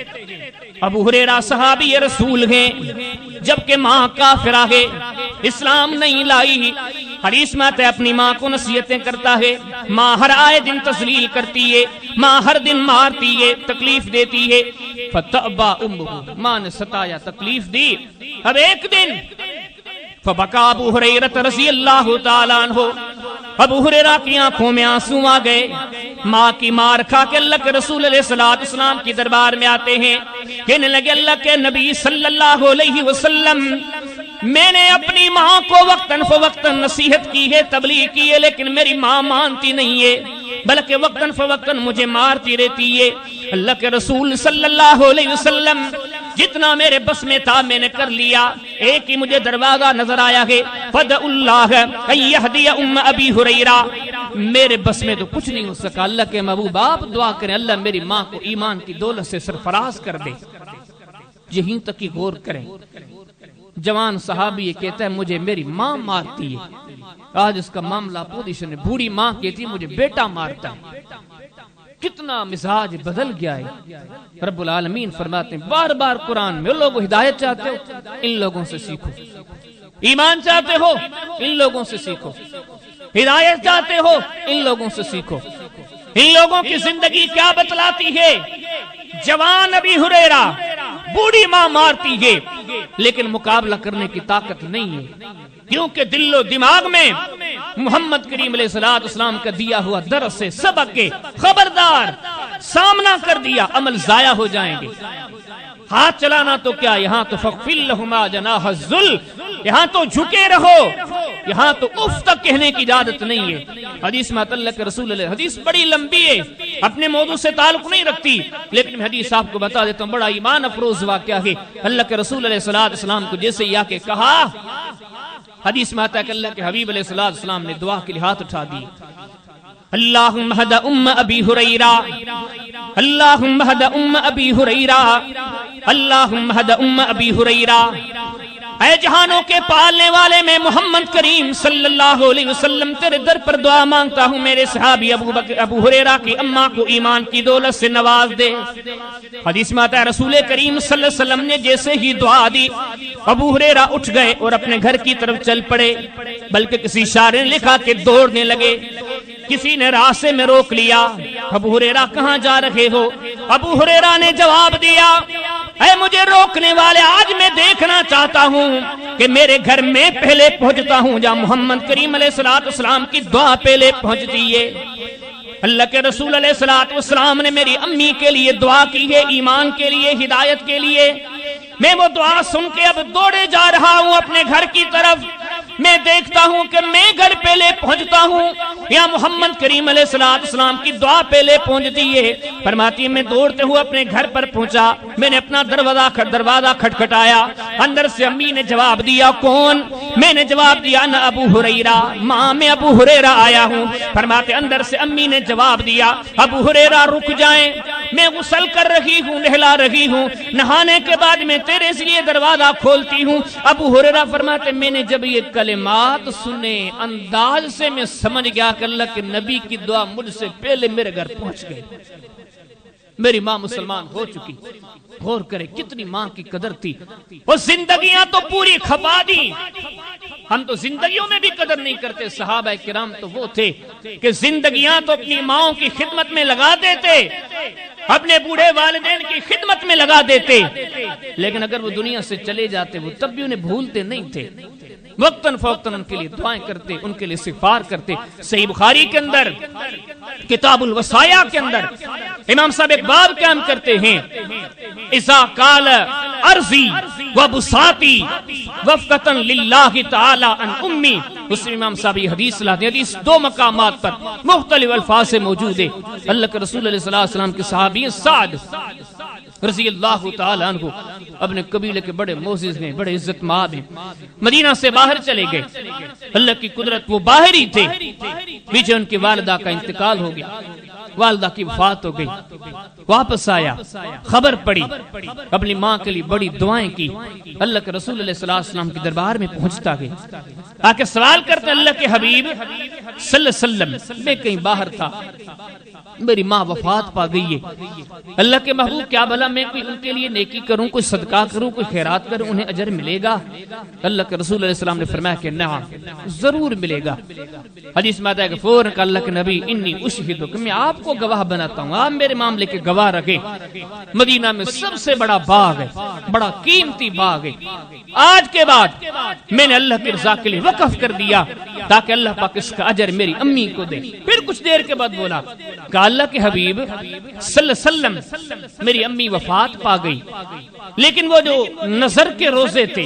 ابو ہریرہ صحابی رسول ہیں، جبکہ ماں کافرہ ہے، اسلام نہیں لائی۔ حدیث میں آتا ہے اپنی ماں کو نصیحتیں کرتا ہے، ماں ہر آئے دن تذلیل کرتی ہے، ماں ہر دن مارتی ہے، تکلیف دیتی ہے۔ فتأبى امه، ماں نے ستایا، تکلیف دی۔ اب ایک دن فبکا ابو ہریرہ رضی اللہ تعالیٰ عنہ، ابو ہریرہ کی آنکھوں میں آنسو آ گئے۔ ماں کی مار کھا کے اللہ کے رسول علیہ السلام کی دربار میں آتے ہیں، کہنے لگے اللہ کے نبی صلی اللہ علیہ وسلم، میں نے اپنی ماں کو وقتاً فوقتاً نصیحت کی ہے، تبلیغ کی ہے، لیکن میری ماں مانتی نہیں ہے، بلکہ وقتاً فوقتاً مجھے مارتی رہتی ہے۔ اللہ کے رسول صلی اللہ علیہ وسلم، جتنا میرے بس میں تھا میں نے کر لیا، ایک ہی مجھے دروازہ نظر آیا ہے، فدعوا اللہ ان یہدی ام ابی ہریرہ، میرے بس میں تو کچھ نہیں ہو سکا، اللہ کے محبوب آپ دعا کریں اللہ میری ماں کو ایمان کی دولت سے سرفراز کر دے۔ یہیں تک کی غور کریں، جوان صحابی یہ کہتا ہے مجھے میری ماں مارتی ہے، آج اس کا معاملہ پوزیشن ہے، بوڑھی ماں کہتی ہے مجھے بیٹا مارتا ہے۔ کتنا مزاج بدل گیا ہے۔ رب العالمین فرماتے ہیں بار بار قرآن میں، لوگوں ہدایت چاہتے ہو ان لوگوں سے سیکھو، ایمان چاہتے ہو ان لوگوں سے سیکھو، ہدایت چاہتے ہو ان لوگوں سے سیکھو۔ ان لوگوں کی زندگی کیا بتلاتی ہے؟ جوان ابی ہریرہ، بوڑھی ماں مارتی ہے لیکن مقابلہ کرنے کی طاقت نہیں ہے، کیونکہ دل و دماغ میں محمد کریم علیہ السلام کا دیا ہوا درس سے سبق کے، خبردار سامنا کر دیا عمل ضائع ہو جائیں گے۔ ہاتھ چلانا تو کیا، یہاں تو فَخْفِضْ لَهُمَا جَنَاحَ الذُّلِّ، یہاں تو جھکے رہو، یہاں تو اف تک کہنے کی اجازت نہیں ہے۔ حدیث میں اللہ کے رسول اللہ، حدیث بڑی لمبی ہے، اپنے موضوع سے تعلق نہیں رکھتی، لیکن میں حدیث آپ کو بتا دیتا ہوں، بڑا ایمان افروز واقعہ ہے۔ اللہ کے رسول علیہ السلام کو جیسے یا کہ کہا، حدیث میں آتا ہے کہ اللہ کے حبیب علیہ السلام نے دعا کے لیے ہاتھ اٹھا دی، اللہم ہد ام ابی ہریرہ، اللہم ہد ام ابی ہریرہ، اللہم ہد ام ابی ہریرہ۔ اے جہانوں کے پالنے والے میں محمد کریم صلی اللہ علیہ وسلم تیرے در پر دعا مانگتا ہوں، میرے صحابی ابو ہریرہ کی اماں کو ایمان کی دولت سے نواز دے۔ حدیث میں آتا ہے رسول کریم صلی اللہ علیہ وسلم نے جیسے ہی دعا دی، ابو ہریرہ اٹھ گئے اور اپنے گھر کی طرف چل پڑے، بلکہ کسی شاعر نے لکھا کہ دوڑنے لگے، کسی نے راستے میں روک لیا، ابو ہریرہ کہاں جا رہے ہو؟ ابو ہریرہ نے جواب دیا، اے مجھے روکنے والے، آج میں دیکھنا چاہتا ہوں کہ میرے گھر میں پہلے پہنچتا ہوں جہاں محمد کریم علیہ السلام کی دعا پہلے پہنچتی ہے۔ اللہ کے رسول علیہ السلام نے میری امی کے لیے دعا کی ہے، ایمان کے لیے، ہدایت کے لیے، میں وہ دعا سن کے اب دوڑے جا رہا ہوں اپنے گھر کی طرف۔ میں دیکھتا ہوں کہ میں گھر پہلے پہنچتا ہوں یا محمد کریم علیہ السلام کی دعا پہلے پہنچتی ہے۔ فرماتی ہے میں دوڑتے ہوئے اپنے گھر پر پہنچا، میں نے اپنا دروازہ کھٹکھٹایا، اندر سے امی نے جواب دیا، کون؟ میں نے جواب دیا انا ابو ہریرہ، ماں میں ابو ہریرہ آیا ہوں۔ فرماتے اندر سے امی نے جواب دیا، ابو ہریرہ رک جائیں، میں غسل کر رہی ہوں، نہلا رہی ہوں، نہانے کے بعد میں تیرے لیے دروازہ کھولتی ہوں۔ ابو ہریرہ فرماتے میں نے جب یہ کلمات سنے، انداز سے میں سمجھ گیا کہ اللہ کے نبی کی دعا مجھ سے پہلے میرے گھر پہنچ گئی، میری ماں مسلمان ہو چکی۔ غور کرے کتنی ماں کی قدر تھی، وہ زندگیاں تو پوری کھپا دی، ہم تو زندگیوں میں بھی قدر نہیں کرتے۔ صحابہ کرام تو وہ تھے کہ زندگیاں تو اپنی ماں کی خدمت میں لگا دیتے، اپنے بوڑھے والدین کی خدمت میں لگا دیتے، لیکن اگر وہ دنیا سے چلے جاتے وہ تب بھی انہیں بھولتے نہیں تھے، وقتاً فوقتاً ان کے لیے دعائیں کرتے، ان کے لیے استغفار کرتے۔ صحیح بخاری کے اندر کتاب الوصایا کے اندر امام صاحب ایک باب قائم کرتے ہیں، اذا قال ارضی وبساطی وفقتاً للہ تعالی عن امی، اس میں امام صاحب یہ حدیث لاتے ہیں۔ حدیث دو مقامات پر مختلف الفاظ سے موجود ہے۔ اللہ کے رسول علیہ السلام کے صحابی سعد رضی اللہ تعالیٰ عنہ اپنے قبیلے کے بڑے معزز ہیں، بڑے عزت مآب ہیں، مدینہ سے باہر چلے گئے۔ اللہ کی قدرت وہ باہر ہی تھے، پیچھے ان کی والدہ کا انتقال ہو گیا۔ والدہ کی وفات ہو گئی، واپس آیا، خبر پڑی، اپنی ماں کے لیے بڑی دعائیں کی، اللہ کے رسول علیہ السلام کے دربار میں پہنچتا گیا، آ کے سوال کرتے اللہ کے حبیب صلی اللہ علیہ وسلم، میں کہیں باہر تھا، میری ماں وفات پا گئی ہے، اللہ کے محبوب کیا بھلا میں کوئی ان کے لیے نیکی کروں، کوئی صدقہ کروں، کوئی خیرات کروں، انہیں اجر ملے گا؟ اللہ کے رسول علیہ السلام نے فرمایا کہ نعم، ضرور ملے گا۔ حدیث میں آتا ہے کہ فوراً کہ اللہ کے نبی انی اشہدک، میں آپ کو گواہ بناتا ہوں، آپ میرے معاملے کے گواہ رکھیں، مدینہ میں سب سے بڑا باغ ہے، بڑا قیمتی باغ ہے، آج کے بعد میں نے اللہ کی رضا کے لیے وقف کر دیا تاکہ اللہ پاک اس کا اجر میری امی کو دے۔ پھر کچھ دیر کے بعد بولا کہ اللہ کے حبیب صلی اللہ علیہ وسلم میری امی وفات پا گئی، لیکن وہ جو نظر کے روزے تھے،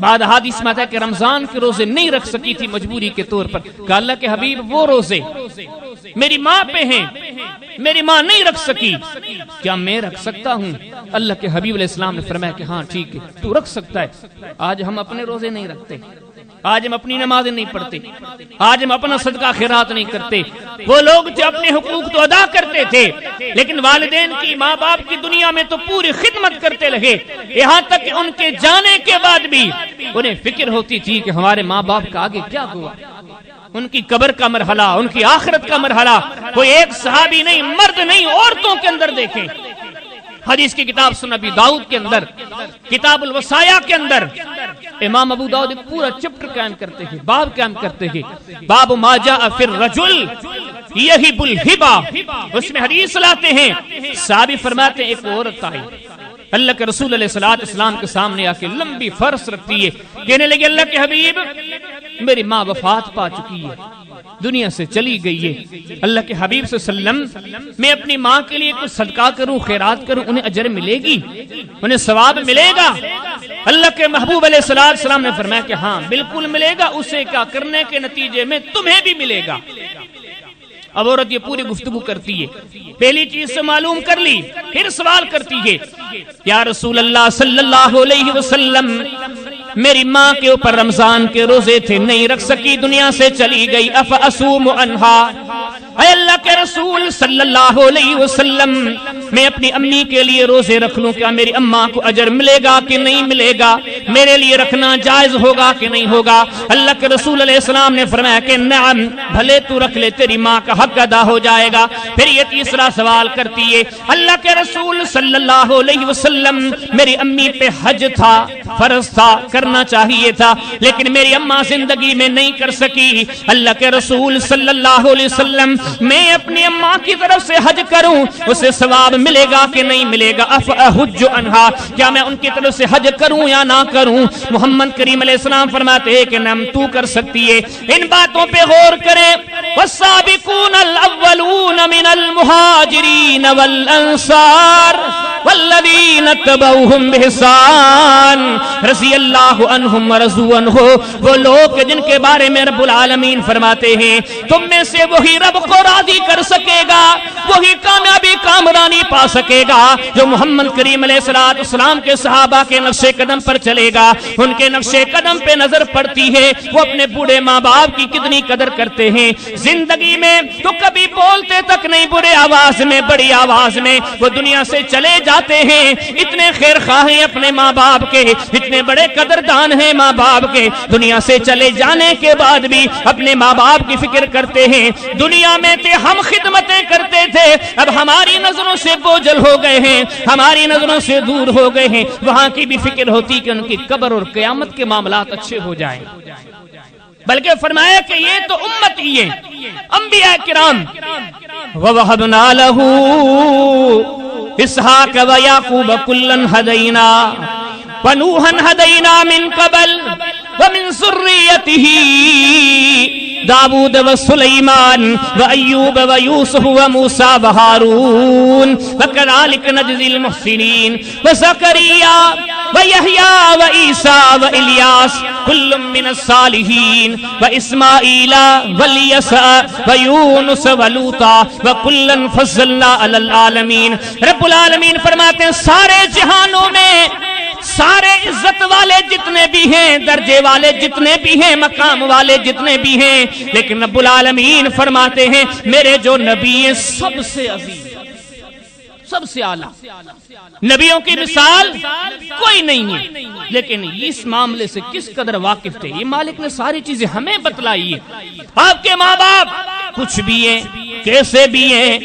بعد حدیث میں آتا ہے کہ رمضان کے روزے نہیں رکھ سکی تھی مجبوری کے طور پر، کہ اللہ کے حبیب وہ روزے میری ماں پہ ہیں، میری ماں نہیں رکھ سکی، کیا میں رکھ سکتا ہوں؟ اللہ کے حبیب علیہ السلام نے فرمایا کہ ہاں ٹھیک ہے، تو رکھ سکتا ہے۔ آج ہم اپنے روزے نہیں رکھتے، آج ہم اپنی نمازیں نہیں پڑھتے، آج ہم اپنا صدقہ خیرات نہیں کرتے۔ وہ لوگ جو اپنے حقوق تو ادا کرتے تھے، لیکن والدین کی، ماں باپ کی دنیا میں تو پوری خدمت کرتے رہے، یہاں تک کہ ان کے جانے کے بعد بھی انہیں فکر ہوتی تھی کہ ہمارے ماں باپ کا آگے کیا ہوا، ان کی قبر کا مرحلہ، ان کی آخرت کا مرحلہ۔ کوئی ایک صحابی نہیں، مرد نہیں، عورتوں کے اندر دیکھیں، حدیث کی کتاب سنن ابی داؤد کے اندر، کتاب الوصایا کے اندر امام ابو داؤد ایک پورا چپٹر قائم کرتے ہیں، باب قائم کرتے ہیں، باب ما جاء فی الرجل یہب الہبہ۔ اس میں حدیث لاتے ہیں، صحابی فرماتے ہیں ایک عورت آئی اللہ کے رسول علیہ السلام کے سامنے آ کے لمبی فرس رکھتی ہے، کہنے لگی اللہ کے حبیب میری ماں وفات پا چکی ہے، دنیا سے چلی گئی ہے، اللہ کے حبیب صلی اللہ علیہ وسلم میں اپنی ماں کے لیے کچھ صدقہ کروں، خیرات کروں، انہیں اجر ملے گی، انہیں ثواب ملے گا؟ اللہ کے محبوب علیہ السلام نے فرمایا کہ ہاں بالکل ملے گا، اسے کیا کرنے کے نتیجے میں تمہیں بھی ملے گا۔ اب عورت یہ پوری گفتگو کرتی ہے، پہلی چیز سے معلوم کر لی، پھر سوال کرتی ہے یا رسول اللہ صلی اللہ علیہ وسلم میری ماں کے اوپر رمضان کے روزے تھے، نہیں رکھ سکی، دنیا سے چلی گئی، افاسوم عنہا، اے اللہ کے رسول صلی اللہ علیہ وسلم میں اپنی امی کے لیے روزے رکھ لوں، کیا میری اماں کو اجر ملے گا کہ نہیں ملے گا؟ میرے لیے رکھنا جائز ہوگا کہ نہیں ہوگا؟ اللہ کے رسول علیہ السلام نے فرمایا کہ نعم، بھلے تو رکھ لے، تیری ماں کا حق ادا ہو جائے گا۔ پھر یہ تیسرا سوال کرتی ہے، اللہ کے رسول صلی اللہ علیہ وسلم میری امی پہ حج تھا، فرض تھا، کرنا چاہیے تھا، لیکن میری اماں زندگی میں نہیں کر سکی، اللہ کے رسول صلی اللہ علیہ وسلم میں اپنی اماں کی طرف سے حج کروں، اسے ثواب ملے گا کہ نہیں ملے گا؟ افاحج عنہا، کیا میں ان کی طرف سے حج کروں یا نہ کروں؟ محمد کریم علیہ السلام فرماتے ہیں کہ نعم، تو کر سکتی ہے۔ ان باتوں پہ غور کریں، والسابقون الاولون من المہاجرین والانصار والذین اتبعوہم بإحسان رضی اللہ عنہم ورضوا عنہ، وہ لوگ جن کے بارے میں رب العالمین فرماتے ہیں تم میں سے وہی رب کو راضی کر سکے گا، وہی کامیابی کامرانی پا سکے گا جو محمد کریم علیہ السلام کے صحابہ کے نقش قدم پر چلے گا۔ ان کے نقش قدم پہ نظر پڑتی ہے، وہ اپنے بوڑھے ماں باپ کی کتنی قدر کرتے ہیں، زندگی میں تو کبھی بولتے تک نہیں، برے آواز میں، بڑی آواز میں وہ دنیا سے چلے جاتے ہیں۔ اتنے خیر خواہ ہیں اپنے ماں باپ کے، اتنے بڑے قدردان ہیں ماں باپ کے، دنیا سے چلے جانے کے بعد بھی اپنے ماں باپ کی فکر کرتے ہیں۔ دنیا میں تھے ہم خدمتیں کرتے تھے، اب ہماری نظروں سے بوجھل ہو گئے ہیں، ہماری نظروں سے دور ہو گئے ہیں، وہاں کی بھی فکر ہوتی کہ ان کی قبر اور قیامت کے معاملات اچھے ہو جائیں۔ بلکہ فرمایا کہ یہ تو امت ہی ہے، انبیاء کرام۔ وَوَهَبْنَا لَهُ إِسْحَاقَ وَيَعْقُوبَ كُلًّا هَدَيْنَا وَنُوحًا هَدَيْنَا مِن قَبْلُ وَمِن ذُرِّيَّتِهِ داود وسليمان وأيوب ويوسف وموسى وهارون وكذلك نجزي المحسنين وزكريا ويحيى وعيسى وإلياس كل من الصالحين وإسماعيل واليسع ويونس ولوطا وكلا فضلنا على العالمين۔ رب العالمین فرماتے ہیں سارے جہانوں میں سارے عزت والے جتنے بھی ہیں، درجے والے جتنے بھی ہیں، مقام والے جتنے بھی ہیں، لیکن رب العالمین فرماتے ہیں میرے جو نبی ہیں سب سے عظیم، سب سے اعلیٰ، نبیوں کی مثال کوئی نہیں ہے۔ لیکن اس معاملے سے کس قدر واقف تھے، یہ مالک نے ساری چیزیں ہمیں بتلائی ہے۔ آپ کے ماں باپ کچھ بھی ہیں، کیسے بھی ہیں،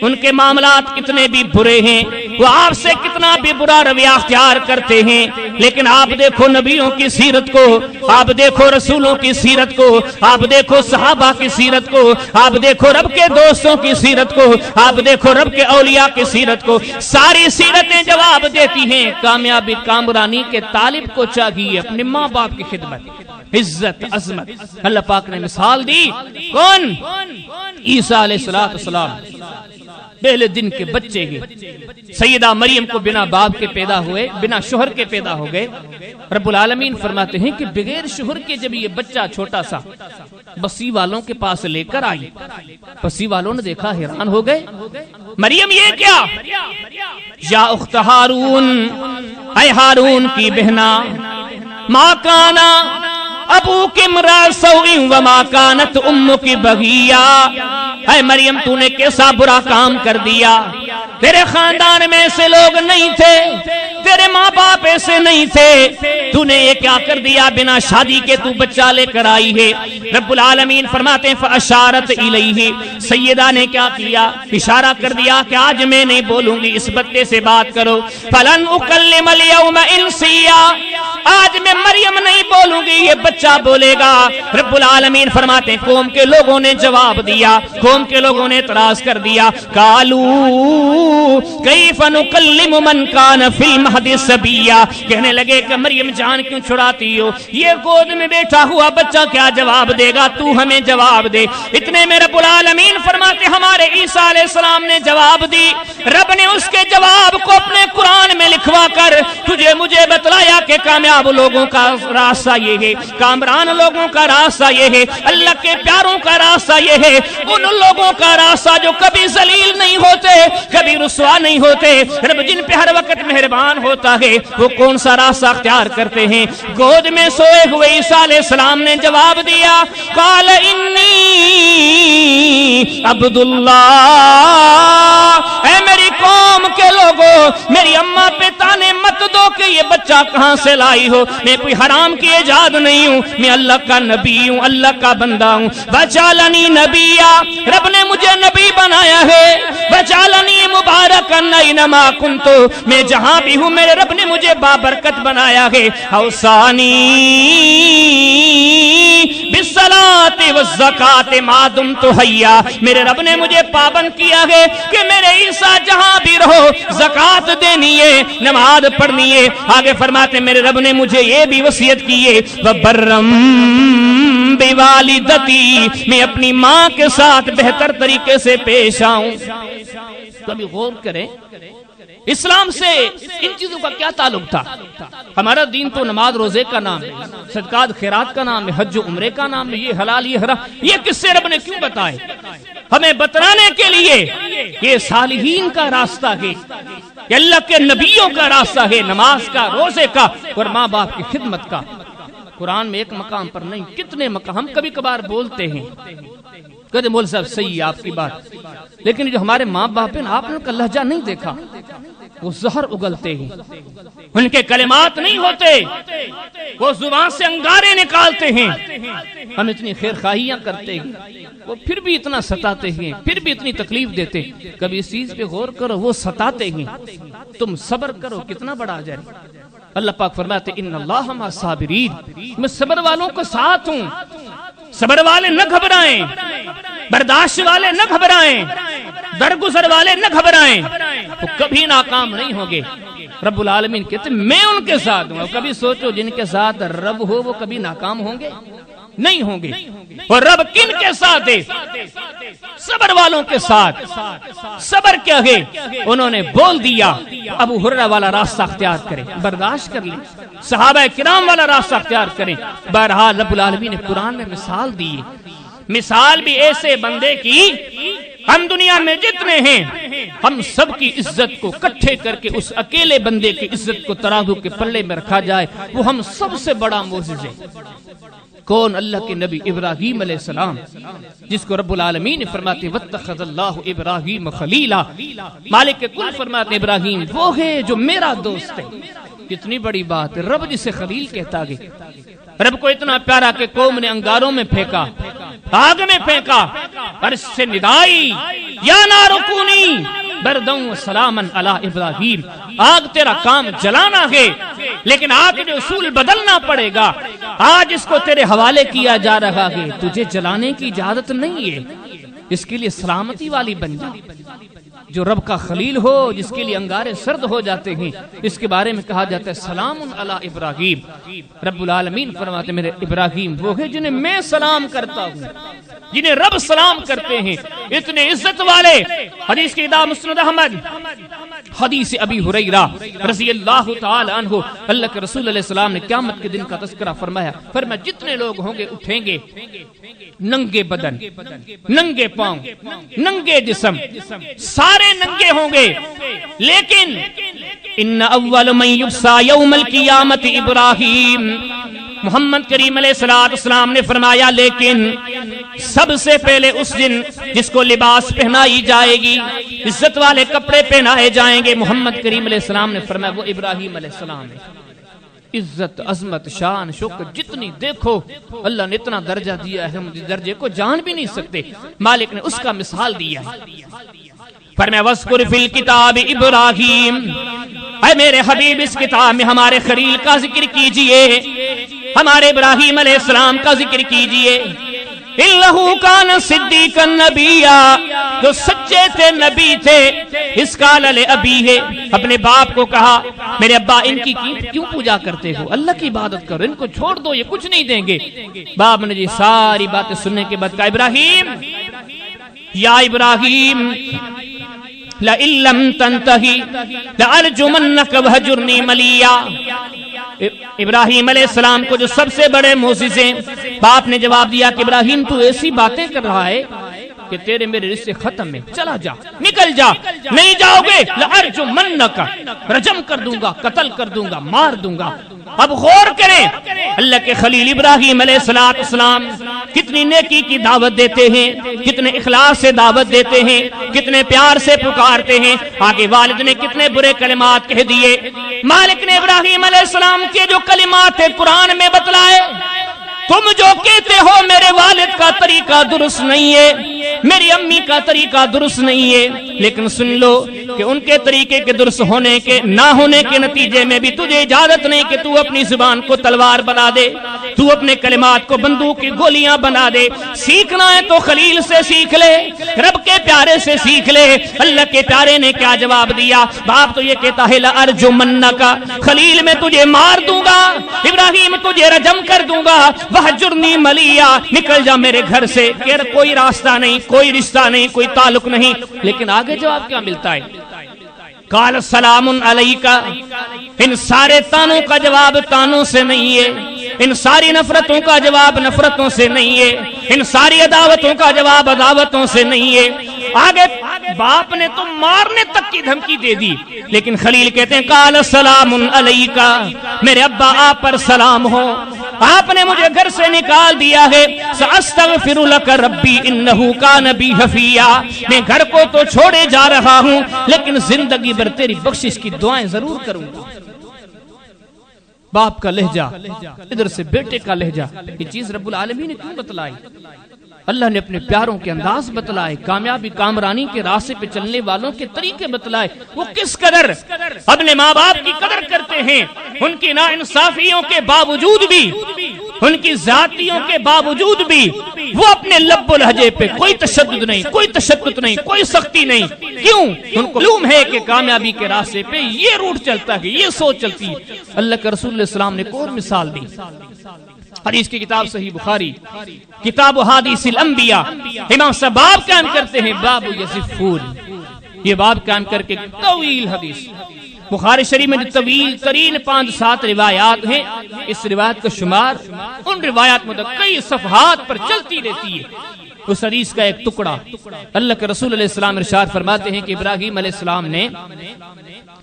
ان کے معاملات کتنے بھی برے ہیں، وہ آپ سے کتنا بھی برا رویہ اختیار کرتے ہیں، لیکن آپ دیکھو نبیوں کی سیرت کو، آپ دیکھو رسولوں کی سیرت کو، آپ دیکھو صحابہ کی سیرت کو، آپ دیکھو رب کے دوستوں کی سیرت کو، آپ دیکھو رب کے اولیاء کی سیرت کو، ساری سیرتیں جواب دیتی ہیں کامیابی کامرانی کے طالب کو چاہیے اپنے ماں باپ کی خدمت، عزت، عظمت۔ اللہ پاک نے مثال دی، کون؟ عیسیٰ علیہ السلام، پہلے دن کے بچے ہیں، سیدہ مریم کو بنا باپ کے پیدا ہوئے، بنا شوہر کے پیدا ہو گئے۔ رب العالمین فرماتے ہیں کہ بغیر شوہر کے جب یہ بچہ چھوٹا سا بسی والوں کے پاس لے کر آئی، بسی والوں نے دیکھا، حیران ہو گئے، مریم یہ کیا؟ یا اخت ہارون، اے ہارون کی بہنا، ما کانا ابوک امرأ سوء وما کانت امک بغیا، اے مریم تو نے کیسا برا کام کر دیا، تیرے خاندان میں ایسے لوگ نہیں تھے، تیرے ماں باپ ایسے نہیں تھے، تو نے یہ کیا کر دیا، بنا شادی کے تو بچہ لے کر آئی ہے۔ رب العالمین فرماتے ہیں فاشارت الیہ، سیدہ نے کیا کیا، اشارہ کر دیا کہ آج میں نہیں بولوں گی، اس بچے سے بات کرو، فلن اکلم الیوم انسیا، آج میں مریم نہیں بولوں گی، یہ بچہ بولے گا۔ رب العالمین فرماتے ہیں قوم کے لوگوں نے جواب دیا، قوم کے لوگوں نے اعتراض کر دیا، قالو کیف نکلم من کان فی المہد صبیا، کہنے لگے کہ مریم جان کیوں چھڑاتی ہو، یہ گود میں بیٹھا ہوا بچہ کیا جواب دے گا، تو ہمیں جواب دے۔ اتنے میں رب العالمین فرماتے ہمارے عیسیٰ علیہ السلام نے جواب دی، رب نے اس کے جواب کو اپنے قرآن میں لکھوا کر تجھے مجھے بتلایا کہ کامیاب لوگوں کا راستہ یہ ہے، کامران لوگوں کا راستہ یہ ہے، اللہ کے پیاروں کا راستہ یہ ہے، ان لوگوں کا راستہ جو کبھی ذلیل نہیں ہوتے، کبھی رسوا نہیں ہوتے، رب جن پہ ہر وقت مہربان ہوتا ہے، وہ کون سا راستہ اختیار کرتے ہیں۔ گود میں سوئے ہوئے عیسیٰ علیہ السلام نے جواب دیا، قال انی عبداللہ، اے میری قوم کے لوگوں، میری اماں پہ تانے مت دو کہ یہ بچہ کہاں سے لائی ہو، میں کوئی حرام کی ایجاد نہیں ہوں، میں اللہ کا نبی ہوں، اللہ کا بندہ ہوں۔ وجعلنی نبیا، رب نے مجھے نبی بنایا ہے، وجعلنی مبارکن اینما کنت، میں جہاں بھی ہوں میرے رب نے مجھے بابرکت بنایا ہے۔ اوصانی بالصلاۃ والزکاۃ ما دمت حیا، میرے رب نے مجھے پابند کیا ہے کہ میرے عیسیٰ جہاں بھی رہو زکات دینی ہے، نماز پڑھنی ہے۔ آگے فرماتے میرے رب نے مجھے یہ بھی وصیت کی ہے، وبرم بوالدتی، میں اپنی ماں کے ساتھ بہتر طریقے سے پیش آؤں۔ کبھی غور کریں اسلام سے ان چیزوں کا کیا تعلق تھا؟ ہمارا دین تو نماز روزے کا نام ہے، صدقات خیرات کا نام ہے، حج و عمرے کا نام ہے، یہ حلال یہ حرام، یہ کس سے رب نے کیوں بتائے؟ ہمیں بتلانے کے لیے یہ صالحین کا راستہ ہے، یہ اللہ کے نبیوں کا راستہ ہے، نماز کا، روزے کا اور ماں باپ کی خدمت کا۔ قرآن میں ایک مقام پر نہیں، کتنے مقام، ہم کبھی کبھار بولتے ہیں، کہتے مول صاحب صحیح ہے آپ کی بات، لیکن جو ہمارے ماں باپ ہیں آپ نے ان کا لہجہ نہیں دیکھا، وہ زہر اگلتے ہیں، ان کے کلمات نہیں ہوتے، وہ زبان سے انگارے نکالتے ہیں، ہم اتنی خیر خواہیاں کرتے ہیں، وہ پھر بھی اتنا ستاتے ہیں، پھر بھی اتنی تکلیف دیتے ہیں۔ کبھی اس چیز پہ غور کرو، وہ ستاتے ہیں، تم صبر کرو، کتنا بڑا اجر۔ اللہ پاک فرماتے ان اللہ مع الصابرین، میں صبر والوں کو ساتھ ہوں، صبر والے نہ گھبرائیں، برداشت والے نہ گھبرائیں، درگزر والے نہ گھبرائیں، وہ کبھی ناکام نہیں ہوں گے۔ رب العالمین کہتے میں ان کے ساتھ ہوں۔ کبھی سوچو جن کے ساتھ رب ہو وہ کبھی ناکام ہوں گے؟ نہیں ہوں گے۔ اور رب کن کے ساتھ ہے؟ صبر والوں کے ساتھ۔ صبر کیا ہے؟ انہوں نے بول دیا ابو ہریرہ والا راستہ اختیار کریں، برداشت کر لیں، صحابہ کرام والا راستہ اختیار کریں۔ بہرحال رب العالمین نے قرآن میں مثال دی ہے، مثال بھی ایسے بندے کی، ہم دنیا میں جتنے ہیں ہم سب کی عزت کو اکٹھے کر کے اس اکیلے بندے کی عزت کو ترازو کے پلے میں رکھا جائے، وہ ہم سب سے بڑا معجزہ ہے۔ کون؟ اللہ کے نبی ابراہیم علیہ السلام، جس کو رب العالمین نے فرماتے واتخذ اللہ ابراہیم خلیلا، مالک کے کل فرماتے ابراہیم وہ ہے جو میرا دوست ہے۔ کتنی بڑی بات ہے، رب جسے خلیل کہتا گیا، رب کو اتنا پیارا کہ قوم نے انگاروں میں پھینکا، آگ میں پھینکا، عرش سے ندائی یا نار کونی برداً و سلاما علی ابراہیم، آگ تیرا کام جلانا ہے لیکن آگ کے اصول بدلنا پڑے گا۔ آج اس کو تیرے حوالے کیا جا رہا ہے، تجھے جلانے کی اجازت نہیں ہے، اس کے لیے سلامتی والی بن جا۔ جو رب کا خلیل ہو، جس کے لیے انگارے سرد ہو جاتے ہیں، اس کے بارے میں کہا جاتا ہے سلام علی ابراہیم۔ رب العالمین فرماتے میرے ابراہیم وہ ہے جنہیں میں سلام کرتا ہوں، جنہیں رب سلام کرتے ہیں، اتنے عزت والے۔ حدیث کی کتاب مسند احمد، حدیث ابی ہریرہ رضی اللہ تعالی عنہ، اللہ کے رسول علیہ السلام نے قیامت کے دن کا تذکرہ فرمایا، جتنے لوگ ہوں گے اٹھیں گے ننگے بدن، ننگے پاؤں، ننگے جسم، سارے ننگے ہوں گے، لیکن ان اول من یبسا یوم القیامت ابراہیم، محمد کریم علیہ السلام نے فرمایا لیکن سب سے پہلے اس دن جس کو لباس پہنائی جائے گی، عزت والے کپڑے پہنائے جائیں گے، محمد کریم علیہ السلام نے فرمایا وہ ابراہیم علیہ السلام ہے۔ عزت، عظمت، شان، شوکت جتنی دیکھو، اللہ نے اتنا درجہ دیا ہے، ہم درجے کو جان بھی نہیں سکتے۔ مالک نے اس کا مثال دیا ہے، فرمایا وَاذْكُرْ فِي الْكِتَابِ ابراہیم، اے میرے حبیب اس کتاب میں ہمارے خلیل کا ذکر کیجئے، ہمارے ابراہیم علیہ السلام کا ذکر کیجئے۔ اِنَّهُ كَانَ صِدِّيقًا نَبِيًّا، جو سچے تھے، نبی تھے۔ اس قال لأبیہ، اپنے باپ کو کہا میرے ابا ان کی کیوں پوجا کرتے ہو؟ اللہ کی عبادت کرو، ان کو چھوڑ دو، یہ کچھ نہیں دیں گے۔ باپ نے جی ساری باتیں سننے کے بعد کہا ابراہیم، یا ابراہیم لَإِن لَّمْ تَنْتَهِ لَأَرْجُمَنَّكَ وَهْجُرْنِي مَلِيًّا۔ ابراہیم علیہ السلام کو جو سب سے بڑے معجزے، باپ نے جواب دیا کہ ابراہیم تو ایسی باتیں کر رہا ہے کہ تیرے میرے رشتے ختم ہیں، چلا جا، نکل جا، نہیں جاؤ گے لَأَرْجُمَنَّكَ، رجم کر دوں گا، قتل کر دوں گا، مار دوں گا۔ اب غور کریں، اللہ کے خلیل ابراہیم علیہ السلام کتنی نیکی کی دعوت دیتے ہیں، کتنے اخلاص سے دعوت دیتے ہیں، کتنے پیار سے پکارتے ہیں۔ آگے والد نے کتنے برے کلمات کہہ دیے، مالک نے ابراہیم علیہ السلام کے جو کلمات ہیں قرآن میں بتلائے، تم جو کہتے ہو میرے والد کا طریقہ درست نہیں ہے، میری امی کا طریقہ درست نہیں ہے، لیکن سن لو کہ ان کے طریقے کے درست ہونے کے نہ ہونے کے نتیجے میں بھی تجھے اجازت نہیں کہ تو اپنی زبان کو تلوار بنا دے، تو اپنے کلمات کو بندوق کی گولیاں بنا دے۔ سیکھنا ہے تو خلیل سے سیکھ لے، رب کے پیارے سے سیکھ لے۔ اللہ کے پیارے نے کیا جواب دیا؟ باپ تو یہ کہتا ہے لَأَرْجُمَنَّكَ، خلیل میں تجھے مار دوں گا، ابراہیم تجھے رجم کر دوں گا، وَهْجُرْنِي مَلِيًّا، نکل جا میرے گھر سے، کہ کوئی راستہ نہیں، کوئی رشتہ نہیں، کوئی تعلق نہیں۔ لیکن آگے جواب کیا ملتا ہے؟ قال سلام علیکہ، ان سارے تانوں کا جواب تانوں سے نہیں ہے، ان ساری نفرتوں کا جواب نفرتوں سے نہیں ہے، ان ساری عداوتوں کا جواب عداوتوں سے نہیں ہے۔ آگے باپ نے تو مارنے تک کی دھمکی دے دی، لیکن خلیل کہتے ہیں قال سلام علیکہ، میرے ابا آپ پر سلام ہو، آپ نے مجھے گھر سے نکال دیا ہے، سأستغفر لک ربی انہ کان بی حفیہ، میں گھر کو تو چھوڑے جا رہا ہوں لیکن زندگی بھر تیری بخشش کی دعائیں ضرور کروں گا۔ باپ کا لہجہ، ادھر سے بیٹے کا لہجہ، یہ چیز رب العالمین نے کیوں بتلائی؟ اللہ نے اپنے پیاروں کے انداز بتلائے، کامیابی کامرانی کے راستے پہ چلنے والوں کے طریقے بتلائے، وہ کس قدر اپنے ماں باپ کی قدر کرتے ہیں، ان کی ناانصافیوں کے باوجود بھی، ان کی ذاتیوں کے باوجود بھی وہ اپنے لب و لہجے پہ کوئی تشدد نہیں، کوئی تشدد نہیں، کوئی سختی نہیں۔ کیوں؟ ان کو معلوم ہے کہ کامیابی کے راستے پہ یہ روٹ چلتا ہے، یہ سوچ چلتی ہے۔ اللہ کے رسول علیہ السلام نے ایک اور مثال دی، حدیث کی کتاب صحیح بخاری، کتاب حدیث الانبیاء، امام صاحب باب قائم کرتے ہیں، باب یزفون، یہ باب قائم کر کے طویل حدیث، بخاری شریف میں طویل ترین 5-7 روایات ہیں. اس روایت کا شمار ان روایات میں کئی صفحات پر چلتی رہتی ہے. اس حدیث کا ایک ٹکڑا اللہ کے رسول علیہ السلام ارشاد فرماتے ہیں کہ ابراہیم علیہ السلام نے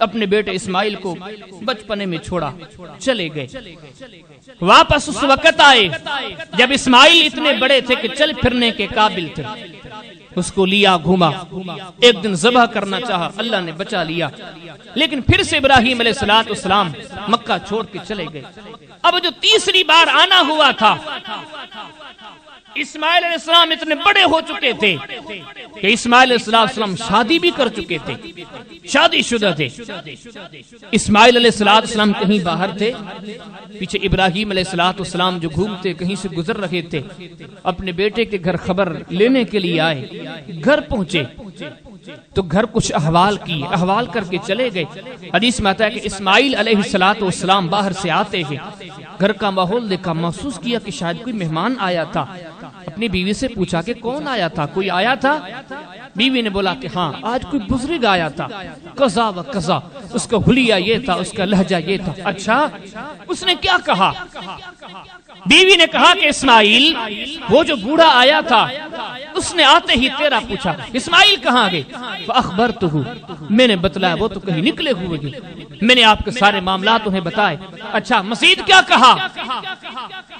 اپنے بیٹے اسماعیل کو بچپنے میں چھوڑا, چلے گئے. واپس اس وقت آئے جب اسماعیل اتنے بڑے تھے کہ چل پھرنے کے قابل تھے. اس کو لیا, گھوما, ایک دن ذبح کرنا چاہا, اللہ نے بچا لیا. لیکن پھر سے ابراہیم علیہ السلام مکہ چھوڑ کے چلے گئے. اب جو تیسری بار آنا ہوا تھا, اسماعیل علیہ السلام اتنے بڑے ہو چکے تھے کہ اسماعیل علیہ السلام شادی بھی کر چکے تھے, شادی شدہ تھے. اسماعیل علیہ السلام کہیں باہر تھے, پیچھے ابراہیم علیہ السلام جو گھومتے کہیں سے گزر رہے تھے, اپنے بیٹے کے گھر خبر لینے کے لیے آئے. گھر پہنچے تو گھر کچھ احوال کی, احوال کر کے چلے گئے. حدیث میں آتا ہے کہ اسماعیل علیہ السلام باہر سے آتے ہیں, گھر کا ماحول دیکھا, محسوس کیا کہ شاید کوئی مہمان آیا تھا. اپنی بیوی سے پوچھا کہ کون آیا تھا, کوئی آیا تھا؟ بیوی نے بولا کہ ہاں آج کوئی بزرگ آیا تھا, قضا و قضا, اس کا حلیہ یہ تھا, اس کا لہجہ یہ تھا. اچھا, اس نے کیا کہا؟ بیوی نے کہا کہ اسماعیل وہ جو بوڑھا آیا تھا اس نے آتے ہی تیرا پوچھا اسماعیل کہاں گئے؟ فاخبرتہ, میں نے بتلایا وہ تو کہیں نکلے ہوئے گئے, میں نے آپ کے سارے معاملات انہیں بتائے. اچھا, مزید کیا کہا؟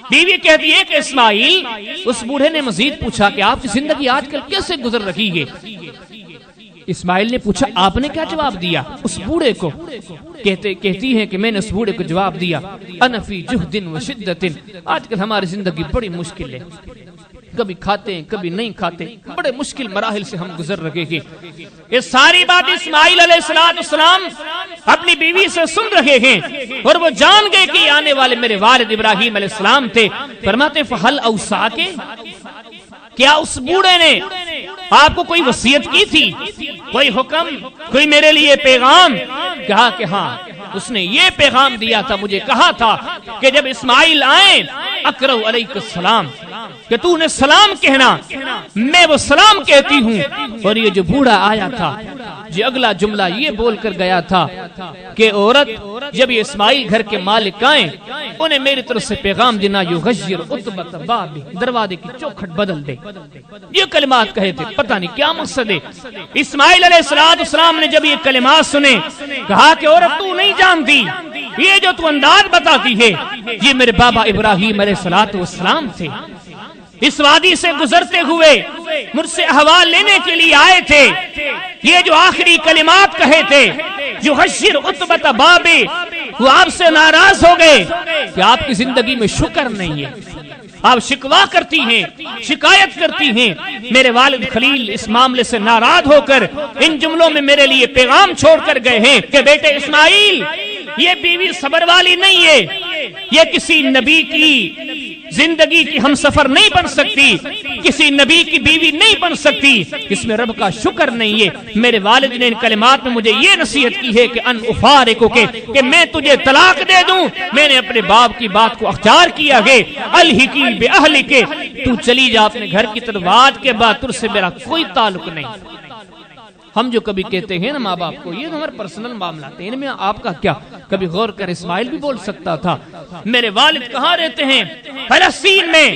بیوی کہتی ہے کہ اسماعیل اس بوڑھے نے مزید پوچھا کہ آپ کی زندگی آج کل کیسے گزر رہی ہے. اسماعیل نے پوچھا آپ نے کیا جواب دیا اس بوڑھے کو؟ کہتی ہے کہ میں نے اس بوڑھے کو جواب دیا انا فی جہد و شدت, آج کل ہماری زندگی بڑی مشکل ہے, کبھی کھاتے ہیں کبھی نہیں کھاتے, بڑے مشکل مراحل سے ہم گزر رہے ہیں. یہ ساری بات اسماعیل علیہ السلام اپنی بیوی سے سن رہے ہیں اور وہ جان گئے کہ آنے والے میرے والد ابراہیم علیہ السلام تھے. فرماتے فہل اوصاک, کیا اس بوڑھے نے آپ کو کوئی وصیت کی تھی, کوئی حکم, کوئی میرے لیے پیغام؟ کہا کہ ہاں, اس نے یہ پیغام دیا تھا, مجھے کہا تھا کہ جب اسماعیل آئیں اقرأ علیک السلام, کہ تو نے سلام کہنا, میں وہ سلام کہتی ہوں. اور یہ جو بوڑھا آیا تھا جو اگلا جملہ یہ بول کر گیا تھا کہ عورت جب یہ اسماعیل گھر کے مالک آئیں انہیں میری طرف سے پیغام دینا یغیر عتبۃ باب, دروازے کی چوکھٹ بدل دے. یہ کلمات کہے تھے, پتہ نہیں کیا مقصد ہے. اسماعیل علیہ السلام نے جب یہ کلمات سنے کہا کہ عورت تو نہیں جانتی, یہ جو تو انداز بتاتی ہے یہ میرے بابا ابراہیم علیہ السلام تھے, اس وادی سے گزرتے ہوئے مجھ سے احوال لینے کے لیے آئے تھے. یہ جو آخری کلمات کہے تھے یغیر عتبۃ باب, وہ آپ سے ناراض ہو گئے کہ آپ کی زندگی میں شکر نہیں ہے, آپ شکوا کرتی ہیں, شکایت کرتی ہیں. میرے والد خلیل اس معاملے سے ناراض ہو کر ان جملوں میں میرے لیے پیغام چھوڑ کر گئے ہیں کہ بیٹے اسماعیل یہ بیوی صبر والی نہیں ہے, یہ کسی نبی کی زندگی کی ہم سفر نہیں بن سکتی, کسی نبی کی بیوی نہیں بن سکتی, اس میں رب کا شکر نہیں ہے. میرے والد نے ان کلمات میں مجھے یہ نصیحت کی ہے کہ ان افارقک, کہ میں تجھے طلاق دے دوں. میں نے اپنے باپ کی بات کو اختیار کیا ہے. الحقی باہلک, تو چلی جا اپنے گھر کی طرف, آج کے بعد تجھ سے میرا کوئی تعلق نہیں. ہم جو کبھی کہتے ہیں نا ماں باپ کو یہ ہمارے پرسنل معاملات ہیں, ان میں آپ کا کیا, کبھی غور کر. اسماعیل بھی بول سکتا تھا میرے والد کہاں رہتے ہیں, فلسطین میں,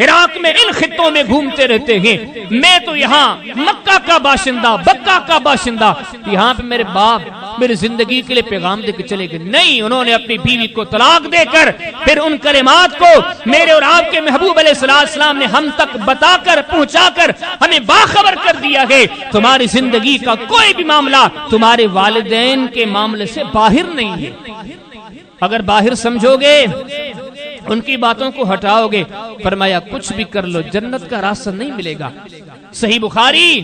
عراق میں, ان خطوں میں گھومتے رہتے ہیں, میں تو یہاں مکہ کا باشندہ, بکہ کا باشندہ, یہاں پہ میرے باپ میری زندگی کے لیے پیغام دے کے چلے گئے. نہیں, انہوں نے اپنی بیوی کو طلاق دے کر پھر ان کلمات کو میرے اور آپ کے محبوب علیہ السلام نے ہم تک بتا کر پہنچا کر ہمیں باخبر کر دیا ہے. تمہاری زندگی کا کوئی بھی معاملہ تمہارے والدین کے معاملے سے باہر نہیں ہے. اگر باہر سمجھو گے, ان کی باتوں کو ہٹاؤ گے, فرمایا کچھ بھی کر لو جنت کا راستہ نہیں ملے گا. صحیح بخاری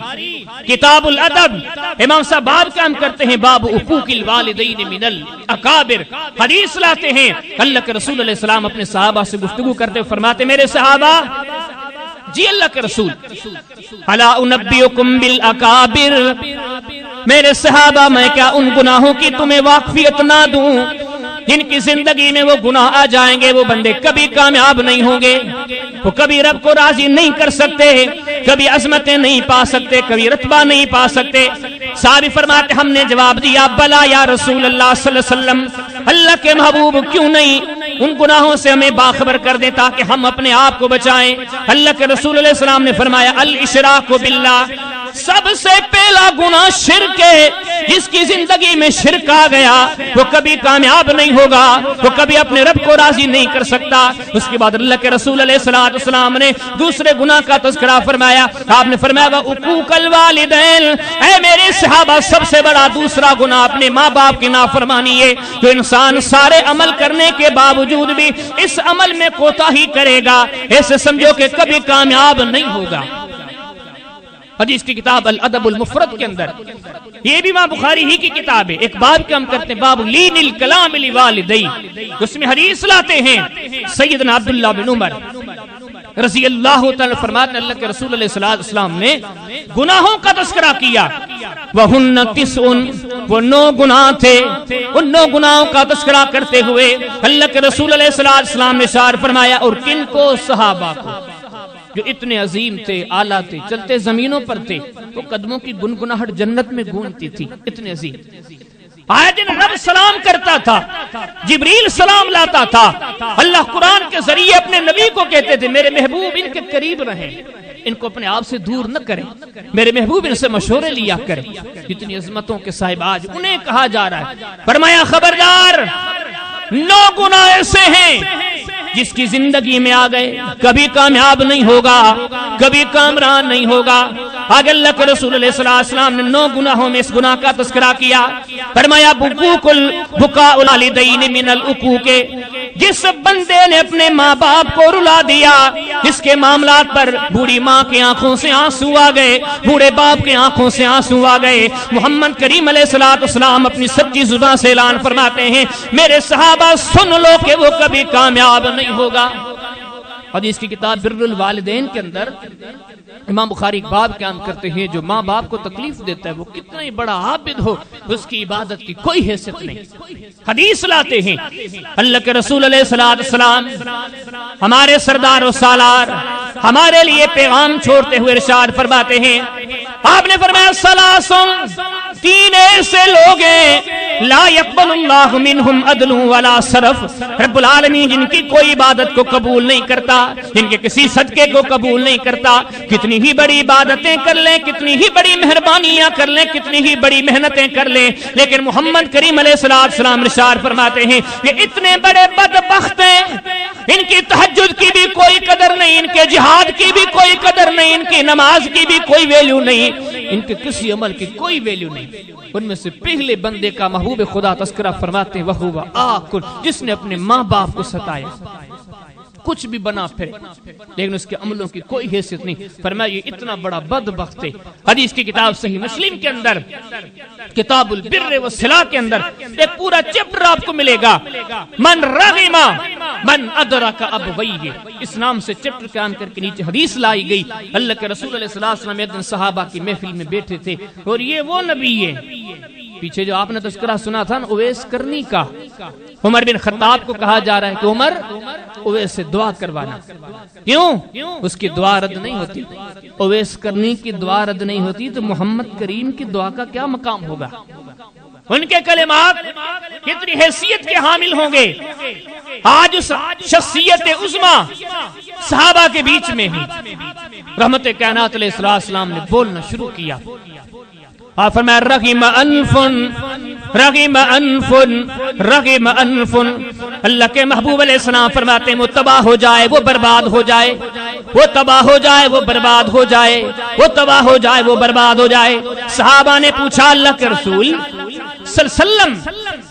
کتاب الادب امام صاحب باب کام کرتے ہیں, باب حقوق الوالدین من الاکابر, حدیث لاتے ہیں. اللہ کے رسول علیہ السلام اپنے صحابہ سے گفتگو کرتے فرماتے میرے صحابہ, جی اللہ کے رسول, الا انبئکم بالاکابر, میرے صحابہ میں کیا ان گناہوں کی تمہیں واقفیت نہ دوں جن کی زندگی میں وہ گناہ آ جائیں گے, وہ بندے کبھی کامیاب نہیں ہوں گے, وہ کبھی رب کو راضی نہیں کر سکتے, کبھی عظمتیں نہیں پا سکتے, کبھی رتبہ نہیں پا سکتے. صحابی فرماتے ہم نے جواب دیا بلا یا رسول اللہ صلی اللہ علیہ وسلم، اللہ کے محبوب کیوں نہیں ان گناہوں سے ہمیں باخبر کر دیں تاکہ ہم اپنے آپ کو بچائیں۔ اللہ کے رسول علیہ السلام نے فرمایا الاشراک باللہ، سب سے پہلا گناہ شرک ہے، جس کی زندگی میں شرک آ گیا وہ کبھی کامیاب نہیں ہوگا، وہ کبھی اپنے رب کو راضی نہیں کر سکتا۔ اس کے بعد اللہ کے رسول علیہ السلام نے دوسرے گناہ کا تذکرہ فرمایا، آپ نے فرمایا عقوق الوالدین، اے میرے صحابہ سب سے بڑا دوسرا گناہ اپنے ماں باپ کی نافرمانی ہے۔ جو انسان سارے عمل کرنے کے باوجود بھی اس عمل میں کوتاہی کرے گا، ایسے سمجھو کہ کبھی کامیاب نہیں ہوگا۔ حدیث کی کتاب الادب المفرد کے اندر، یہ بھی امام بخاری ہی کی کتاب ہے، ایک باب کے ہم کرتے ہیں باب لین الکلام لوالدی، اس میں حدیث لاتے ہیں سیدنا عبداللہ بن عمر رضی اللہ تعالی فرماتے ہیں اللہ کے رسول علیہ السلام نے گناہوں کا تذکرہ کیا، وَهُنَّ تِسْعٌ، وہ 9 گناہ تھے، ان 9 گناہوں کا تذکرہ کرتے ہوئے اللہ کے رسول علیہ السلام نے اشارہ فرمایا، اور کن کو؟ صحابہ کو، جو اتنے عظیم تھے، اعلیٰ تھے، چلتے زمینوں پر تھے، وہ قدموں کی گنگناہٹ جنت میں گونجتی تھی، اتنے عظیم۔ آئے دن رب سلام کرتا تھا، جبریل سلام لاتا تھا، اللہ قرآن کے ذریعے اپنے نبی کو کہتے تھے میرے محبوب ان کے قریب رہیں، ان کو اپنے آپ سے دور نہ کریں، میرے محبوب ان سے مشورے لیا کریں۔ اتنی عظمتوں کے صاحب آج انہیں کہا جا رہا ہے، فرمایا خبردار 9 گناہ ایسے ہیں جس کی زندگی میں آ گئے کبھی کامیاب نہیں ہوگا، کبھی کامران نہیں ہوگا۔ آگے اللہ کے رسول علیہ السلام نے 9 گناہوں میں اس گناہ کا تذکرہ کیا، فرمایا بکاء الوالدین من العقوق، جس بندے نے اپنے ماں باپ کو رلا دیا، جس کے معاملات پر بوڑھی ماں کی آنکھوں سے آنسو آ گئے، بوڑھے باپ کی آنکھوں سے آنسو آ گئے، محمد کریم علیہ السلام اپنی سچی زبان سے اعلان فرماتے ہیں میرے صحابہ سن لو کہ وہ کبھی کامیاب نہیں ہوگا۔ حدیث کی کتاب بر الوالدین کے اندر امام بخاری ایک باب قیام کرتے ہیں، جو ماں باپ کو تکلیف دیتا ہے وہ کتنا ہی بڑا عابد ہو، اس کی عبادت کی کوئی حیثیت نہیں۔ حدیث لاتے ہیں اللہ کے رسول علیہ السلام ہمارے سردار و سالار ہمارے لیے پیغام چھوڑتے ہوئے ارشاد فرماتے ہیں، آپ نے فرمایا ثلاثن، 3 ایسے لوگ ہیں لا يقبل اللہ منہم عدل ولا صرف، رب العالمین جن کی کوئی عبادت کو قبول نہیں کرتا، جن کے کسی صدقے کو قبول نہیں کرتا، کتنی ہی بڑی عبادتیں کر لیں، کتنی ہی بڑی مہربانیاں کر لیں، کتنی ہی بڑی محنتیں کر لیں، لیکن محمد کریم علیہ السلام ارشاد فرماتے ہیں یہ اتنے بڑے بدبخت ہیں، ان کی تہجد کی بھی کوئی قدر نہیں، ان کے جہاد کی بھی کوئی قدر نہیں، ان کی نماز کی بھی کوئی ویلیو نہیں، ان کے کسی عمل کی کوئی ویلیو نہیں۔ ان میں سے پہلے بندے کا محبوب خدا تذکرہ فرماتے ہیں وَهُوَ آکل، جس نے اپنے ماں باپ کو ستایا، کچھ بھی بنا پھر لیکن اس کے عملوں کی کوئی حیثیت نہیں، فرمایا یہ اتنا بڑا بدبخت ہے۔ حدیث کی کتاب صحیح مسلم کے اندر کتاب البر والصلہ کے اندر ایک پورا چیپٹر آپ کو ملے گا، من رغم من ادرک ابویہ، اس نام سے چیپٹر قیام کر کے نیچے حدیث لائی گئی۔ اللہ کے رسول علیہ السلام ایک دن صحابہ کی محفل میں بیٹھے تھے، اور یہ وہ نبی ہے، پیچھے جو آپ نے تذکرہ سنا تھا نا اویس کرنی کا، عمر بن خطاب کو کہا جا رہا ہے کہ عمر اویس سے دعا کروانا، کیوں؟ اس کی دعا رد نہیں ہوتی، اویس کرنی کی دعا رد نہیں ہوتی تو محمد کریم کی دعا کا کیا مقام ہوگا؟ ان کے کلمات کتنی حیثیت کے حامل ہوں گے۔ آج اس شخصیت عظمیٰ صحابہ کے بیچ میں ہی رحمت کائنات علیہ السلام نے بولنا شروع کیا، آپ فرمایا رغم انف رغم انف رغم انف، اللہ کے محبوب علیہ السلام فرماتے ہیں وہ تباہ ہو جائے، وہ برباد ہو جائے، وہ تباہ ہو جائے، وہ برباد ہو جائے، وہ تباہ ہو جائے، وہ برباد ہو جائے۔ صحابہ نے پوچھا اللہ کے رسول صلی اللہ علیہ وسلم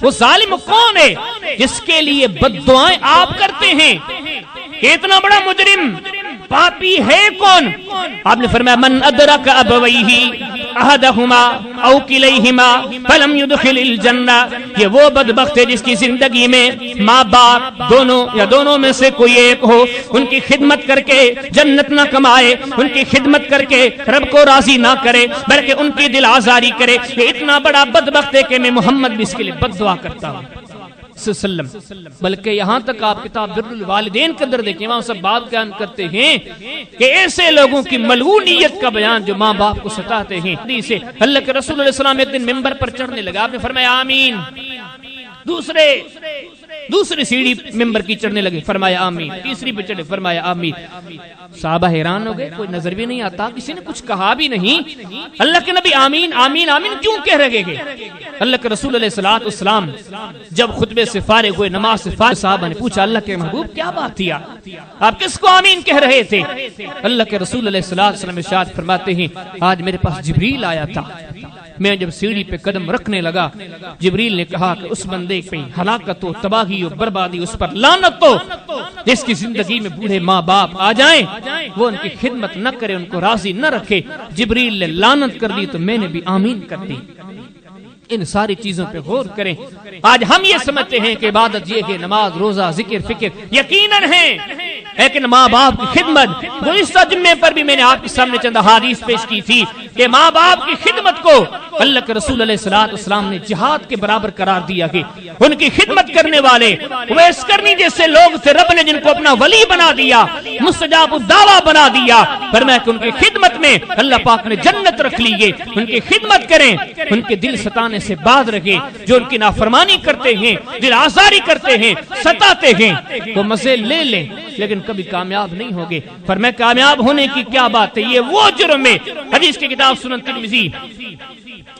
وہ ظالم کون ہے جس کے لیے بد دعائیں آپ کرتے ہیں؟ اتنا بڑا مجرم پاپی ہے کون؟ آپ نے فرمایا من ادرک ابویہ احدہما او کلیہما فلم يدخل الجنہ، یہ وہ بدبخت ہے جس کی زندگی میں ماں باپ دونوں یا دونوں میں سے کوئی ایک ہو، ان کی خدمت کر کے جنت نہ کمائے، ان کی خدمت کر کے رب کو راضی نہ کرے بلکہ ان کی دل آزاری کرے، یہ اتنا بڑا بدبخت ہے کہ میں محمد بھی اس کے لیے بد دعا کرتا ہوں۔ وسلم، بلکہ یہاں تک آپ کتاب بر الوالدین کے اندر دیکھیں، وہاں سب باب بیان کرتے ہیں کہ ایسے لوگوں کی ملعونیت کا بیان جو ماں باپ کو ستاتے ہیں۔ حدیث ہے اللہ کے رسول علیہ السلام ایک دن ممبر پر چڑھنے لگا، آپ نے فرمایا آمین، دوسری سیڑھی ممبر کی چڑھنے لگے، فرمایا آمین، تیسری پہ چڑھے، فرمایا آمین۔ صحابہ حیران ہو گئے، کوئی نظر بھی نہیں آتا، کسی نے کچھ کہا بھی نہیں، اللہ کے نبی آمین آمین آمین کیوں کہہ رہے گے؟ اللہ کے رسول علیہ السلام جب خطبے سے فارغ ہوئے، نماز سے فارغ، صحابہ نے پوچھا اللہ کے محبوب کیا بات تھی، آپ کس کو آمین کہہ رہے تھے؟ اللہ کے رسول علیہ السلام ارشاد فرماتے ہیں آج میرے پاس جبریل آیا تھا، میں جب سیڑھی پہ قدم رکھنے لگا جبریل نے کہا کہ اس بندے پہ ہلاکت ہو، تباہی ہو، بربادی، اس پر لعنت ہو جس کی زندگی میں بوڑھے ماں باپ آ جائیں، وہ ان کی خدمت نہ کرے، ان کو راضی نہ رکھے۔ جبریل نے لعنت کر دی تو میں نے بھی آمین کر دی۔ ان ساری چیزوں پہ غور کریں۔ آج ہم یہ سمجھتے ہیں کہ عبادت یہ کہ نماز، روزہ، ذکر، فکر یقیناً ہے، لیکن ماں باپ کی خدمت، گزشتہ جمعے پر بھی میں نے آپ کے سامنے چند احادیث پیش کی تھی کہ ماں باپ کی خدمت کو اللہ کے رسول علیہ السلام نے جہاد کے برابر قرار دیا کہ ان کی خدمت کرنے والے اویس کرنی جیسے لوگ تھے، رب نے جن کو اپنا ولی بنا دیا، مستجاب الدعویٰ بنا دیا، فرمایا کہ ان کی خدمت میں اللہ پاک نے جنت رکھ لی ہے، ان کی خدمت کریں، ان کے دل ستانے سے باز رکھیں، جو ان کی نافرمانی کرتے ہیں، دل آزاری کرتے ہیں، ستاتے ہیں، وہ مزے لے لیں لیکن کبھی کامیاب نہیں ہوگے۔ فرمایا کامیاب ہونے کی کیا بات ہے، یہ وہ جرم ہے۔ حدیث کی کتاب سنن ترمذی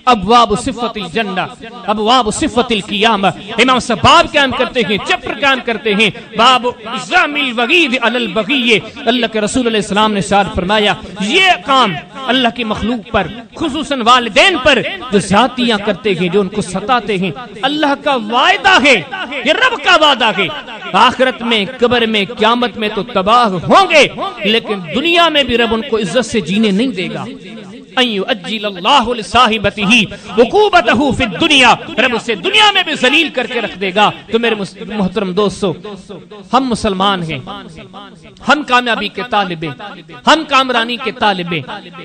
ابواب صفت الجنہ، ابواب صفت القیامہ، امام صاحب باب قائم کرتے ہیں، چپر قائم کرتے ہیں، باب ازام الوغید علی البغی۔ اللہ کے رسول علیہ السلام نے ارشاد فرمایا یہ کام اللہ کی مخلوق پر، خصوصاً والدین پر جو زیادتیاں کرتے ہیں، جو ان کو ستاتے ہیں، اللہ کا وعدہ ہے، یہ رب کا وعدہ ہے، آخرت میں، قبر میں، قیامت میں تو تباہ ہوں گے، لیکن دنیا میں بھی رب ان کو عزت سے جینے نہیں دے گا۔ ان یعجل اللہ لصاحبتہ عقوبتہ فی الدنیا، رب اسے دنیا میں بھی ذلیل کر کے رکھ دے گا۔ تو میرے محترم دوستو، ہم مسلمان ہیں، ہم کامیابی کے طالب ہیں، ہم کامرانی کے طالب ہیں،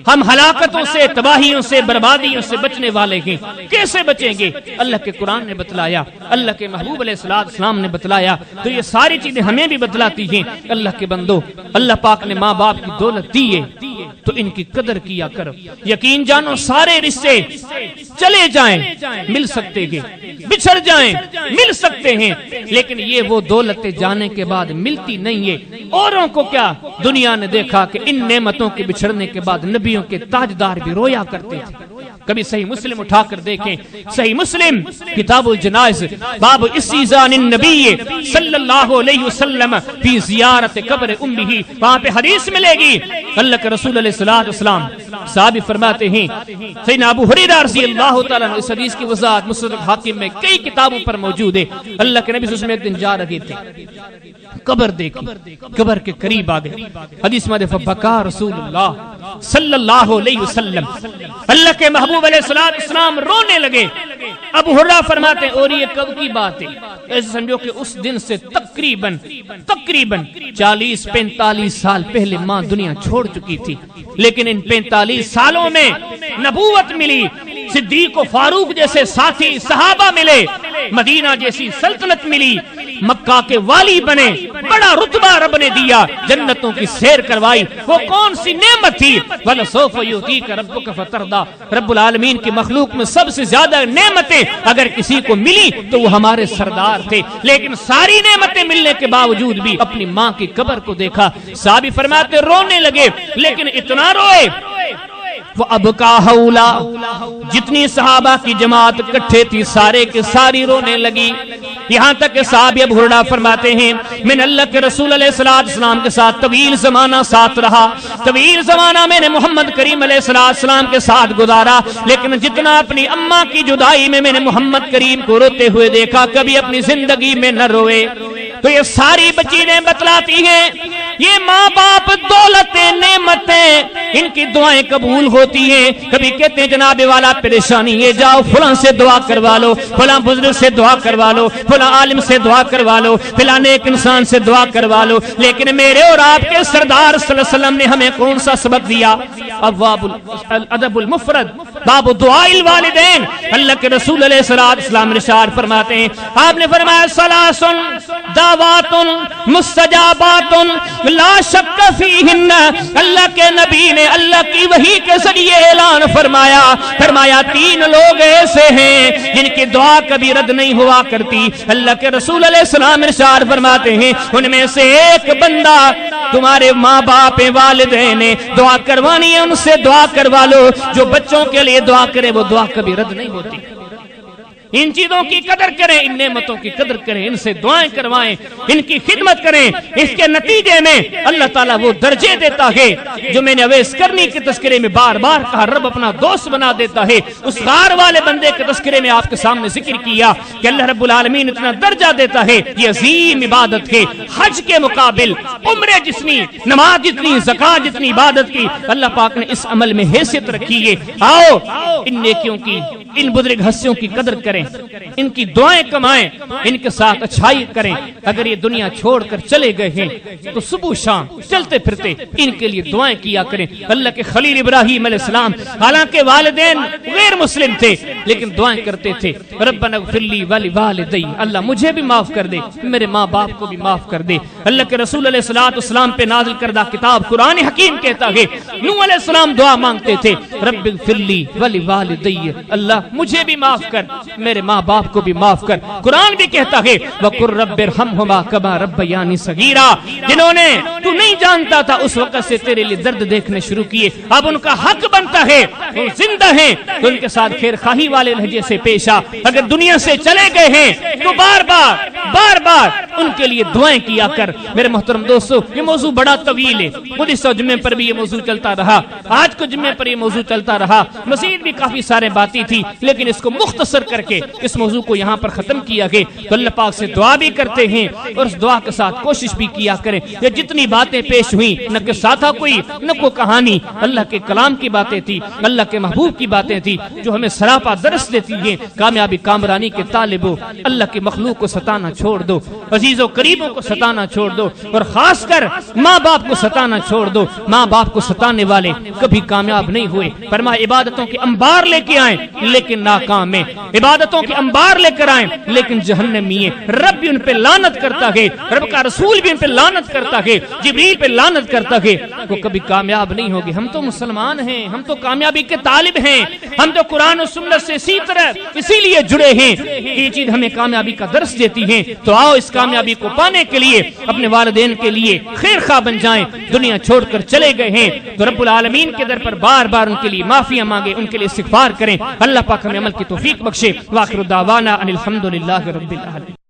ہم ہلاکتوں سے، تباہیوں سے، بربادیوں سے بچنے والے ہیں۔ کیسے بچیں گے؟ اللہ کے قرآن نے بتلایا، اللہ کے محبوب علیہ السلام نے بتلایا، تو یہ ساری چیزیں ہمیں بھی بتلاتی ہیں۔ اللہ کے بندو، اللہ پاک نے ماں باپ کی دولت دی ہے تو ان کی قدر کیا کرو۔ یقین جانو سارے رشتے چلے جائیں مل سکتے ہیں، بچھڑ جائیں مل سکتے ہیں، لیکن یہ وہ دولت جانے کے بعد ملتی نہیں ہے۔ اوروں کو کیا، دنیا نے دیکھا کہ ان نعمتوں کے بچھڑنے کے بعد نبیوں کے تاجدار بھی رویا کرتے تھے۔ کبھی صحیح مسلم اٹھا کر دیکھیں، صحیح مسلم کتاب الجنائز، باب استئذان النبی صلی اللہ علیہ وسلم فی زیارت قبر امہ، وہاں پہ حدیث ملے گی۔ اللہ کے رسول علیہ السلام صحابی فرماتے ہیں، سیدنا ابو ہریرہ رضی اللہ تعالیٰ عنہ، اس حدیث کی وضاحت مستدرک حاکم میں کئی کتابوں پر موجود ہے۔ اللہ کے نبی صلی اللہ علیہ وسلم ایک دن جا رہے تھے، قبر دیکھی، قبر کے قریب آگئے، حدیث میں فبکا رسول اللہ صلی اللہ علیہ وسلم، اللہ کے محبوب علیہ السلام رونے لگے۔ ابو ہریرہ فرماتے ہیں اور یہ کب کی بات ہے؟ ایسے سمجھو کہ اس دن سے تقریباً 40-45 سال پہلے ماں دنیا چھوڑ چکی تھی، لیکن ان 45 سالوں میں نبوت ملی، صدیق و فاروق جیسے ساتھی صحابہ ملے، مدینہ جیسی سلطنت ملی، مکہ کے والی بنے، بڑا رتبہ رب نے دیا، جنتوں کی سیر کروائی۔ وہ کون سی نعمت تھی؟ وَلَسَوْفَ يُعْطِيكَ رَبُّكَ فَتَرْضَىٰ، رب العالمین کی مخلوق میں سب سے زیادہ نعمتیں اگر کسی کو ملی تو وہ ہمارے سردار تھے، لیکن ساری نعمتیں ملنے کے باوجود بھی اپنی ماں کی قبر کو دیکھا۔ صحابی فرماتے رونے لگے، لیکن اتنا روئے وَأَبْكَىٰ هَؤُلَاءِ، جتنی صحابہ کی جماعت اکٹھے تھی سارے کے ساری رونے لگی، یہاں تک کہ صحابی ابو ہریرہ فرماتے ہیں میں نے اللہ کے رسول علیہ السلام کے ساتھ طویل زمانہ ساتھ رہا، طویل زمانہ میں نے محمد کریم علیہ السلام کے ساتھ گزارا، لیکن جتنا اپنی اماں کی جدائی میں نے محمد کریم کو روتے ہوئے دیکھا کبھی اپنی زندگی میں نہ روئے۔ تو یہ ساری بچیزیں بتلاتی ہیں یہ ماں باپ دولتیں نعمتیں ان کی دعائیں قبول ہوتی ہیں. کبھی کہتے ہیں جناب والا پریشانی ہے جاؤ فلاں سے دعا کروا لو, فلاں بزرگ سے دعا کروا لو, فلاں عالم سے دعا کروا لو, فلاں ایک انسان سے دعا کروا لو. لیکن میرے اور آپ کے سردار صلی اللہ علیہ وسلم نے ہمیں کون سا سبق دیا؟ ابواب الادب المفرد باب دعاء الوالدین. اللہ کے رسول علیہ السلام ارشاد فرماتے ہیں, آپ نے فرمایا ثلاث دعوات مستجابات لا شک فیہن. اللہ کے نبی نے اللہ کی وحی کے ذریعے اعلان فرمایا تین لوگ ایسے ہیں جن کی دعا کبھی رد نہیں ہوا کرتی. اللہ کے رسول علیہ السلام ارشاد فرماتے ہیں ان میں سے ایک بندہ تمہارے ماں باپ والدین نے دعا کروانی ہے ان سے دعا کروا لو. جو بچوں کے لیے دعا کرے وہ دعا کبھی رد نہیں ہوتی. ان چیزوں کی قدر کریں, ان نعمتوں کی قدر کریں, ان سے دعائیں کروائیں, ان کی خدمت کریں. اس کے نتیجے میں اللہ تعالیٰ وہ درجے دیتا ہے جو میں نے اویس کرنی کے تذکرے میں بار بار کہا, رب اپنا دوست بنا دیتا ہے. اس غار والے بندے کے تذکرے میں آپ کے سامنے ذکر کیا کہ اللہ رب العالمین اتنا درجہ دیتا ہے. یہ عظیم عبادت ہے, حج کے مقابل عمرے جتنی, نماز جتنی, زکات جتنی عبادت کی اللہ پاک نے اس عمل میں حیثیت رکھی ہے. آؤ ان نیکیوں کی, ان بزرگ ہستیوں کی قدر کریں, ان کی دعائیں کمائیں, ان کے ساتھ اچھائی کریں. اگر یہ دنیا چھوڑ کر چلے گئے ہیں تو صبح شام چلتے پھرتے ان کے لیے دعائیں کیا کریں. اللہ کے خلیل ابراہیم علیہ السلام حالانکہ والدین غیر مسلم تھے لیکن دعائیں کرتے تھے, ربنا اغفر لی ولوالدی, اللہ مجھے بھی معاف کر دے, میرے ماں باپ کو بھی معاف کر دے. اللہ کے رسول علیہ السلام پہ نازل کردہ کتاب قرآن حکیم کہتا ہے نوح علیہ السلام دعا مانگتے تھے, رب اغفر لی ولوالدی, اللہ مجھے بھی معاف کر, میرے ماں باپ کو بھی معاف کر. قرآن بھی کہتا ہے وَقُلْ رَبِّ ارْحَمْهُمَا كَمَا رَبَّيَانِي صَغِيرًا. جنہوں نے تو نہیں جانتا تھا اس وقت سے تیرے لیے درد دیکھنے شروع کیے, اب ان کا حق بنتا ہے, وہ زندہ ہیں تو ان کے ساتھ خیر خواہی والے لہجے سے پیش آ. اگر دنیا سے چلے گئے ہیں تو بار بار ان کے لیے دعائیں کیا کر. میرے محترم دوستو, یہ موضوع بڑا طویل ہے, گزشتہ جمعے پر بھی یہ موضوع چلتا رہا, آج کو جمعے پر یہ موضوع چلتا رہا, مزید بھی کافی سارے باتیں تھی لیکن اس کو مختصر کر کے اس موضوع کو یہاں پر ختم کیا گیا. تو اللہ پاک سے دعا بھی کرتے ہیں اور اس دعا کے ساتھ کوشش بھی کیا کریں. یہ جتنی باتیں پیش ہوئیں نہ کہ ساتھا کوئی نہ کوئی کہانی, اللہ کے کلام کی باتیں تھی, اللہ کے محبوب کی باتیں تھی جو ہمیں سراپا درس دیتی ہیں. کامیابی کامرانی کے طالبوں, اللہ کے مخلوق کو ستانا چھوڑ دو, عزیزوں قریبوں کو ستانا چھوڑ دو, اور خاص کر ماں باپ کو ستانا چھوڑ دو. ماں باپ کو ستانے والے کبھی کامیاب نہیں ہوئے. فرمایا عبادتوں کے انبار لے کے آئیں لیکن ناکام ہیں, عبادتوں کے انبار لے کر آئیں لیکن جہنمی ہیں. رب بھی ان پہ لعنت کرتا ہے, رب کا رسول بھی ان پہ لعنت کرتا ہے, جبریل پہ لعنت کرتا ہے, وہ کبھی کامیاب نہیں ہوگی. ہم تو مسلمان ہیں, ہم تو کامیابی کے طالب ہیں, ہم تو قرآن و سنت سے اسی لیے جڑے ہیں. یہ چیز ہمیں کامیابی کا درس دیتی ہیں. تو آؤ اس کامیابی کو پانے کے لیے اپنے والدین کے لیے خیر خواہ بن جائیں. دنیا چھوڑ کر چلے گئے ہیں تو رب العالمین کے در پر بار بار ان کے لیے معافیاں مانگے, ان کے لیے استغفار کریں. اللہ پاک ہمیں عمل کی توفیق بخشے. وآخر دعوانا ان الحمد للہ رب العالمین.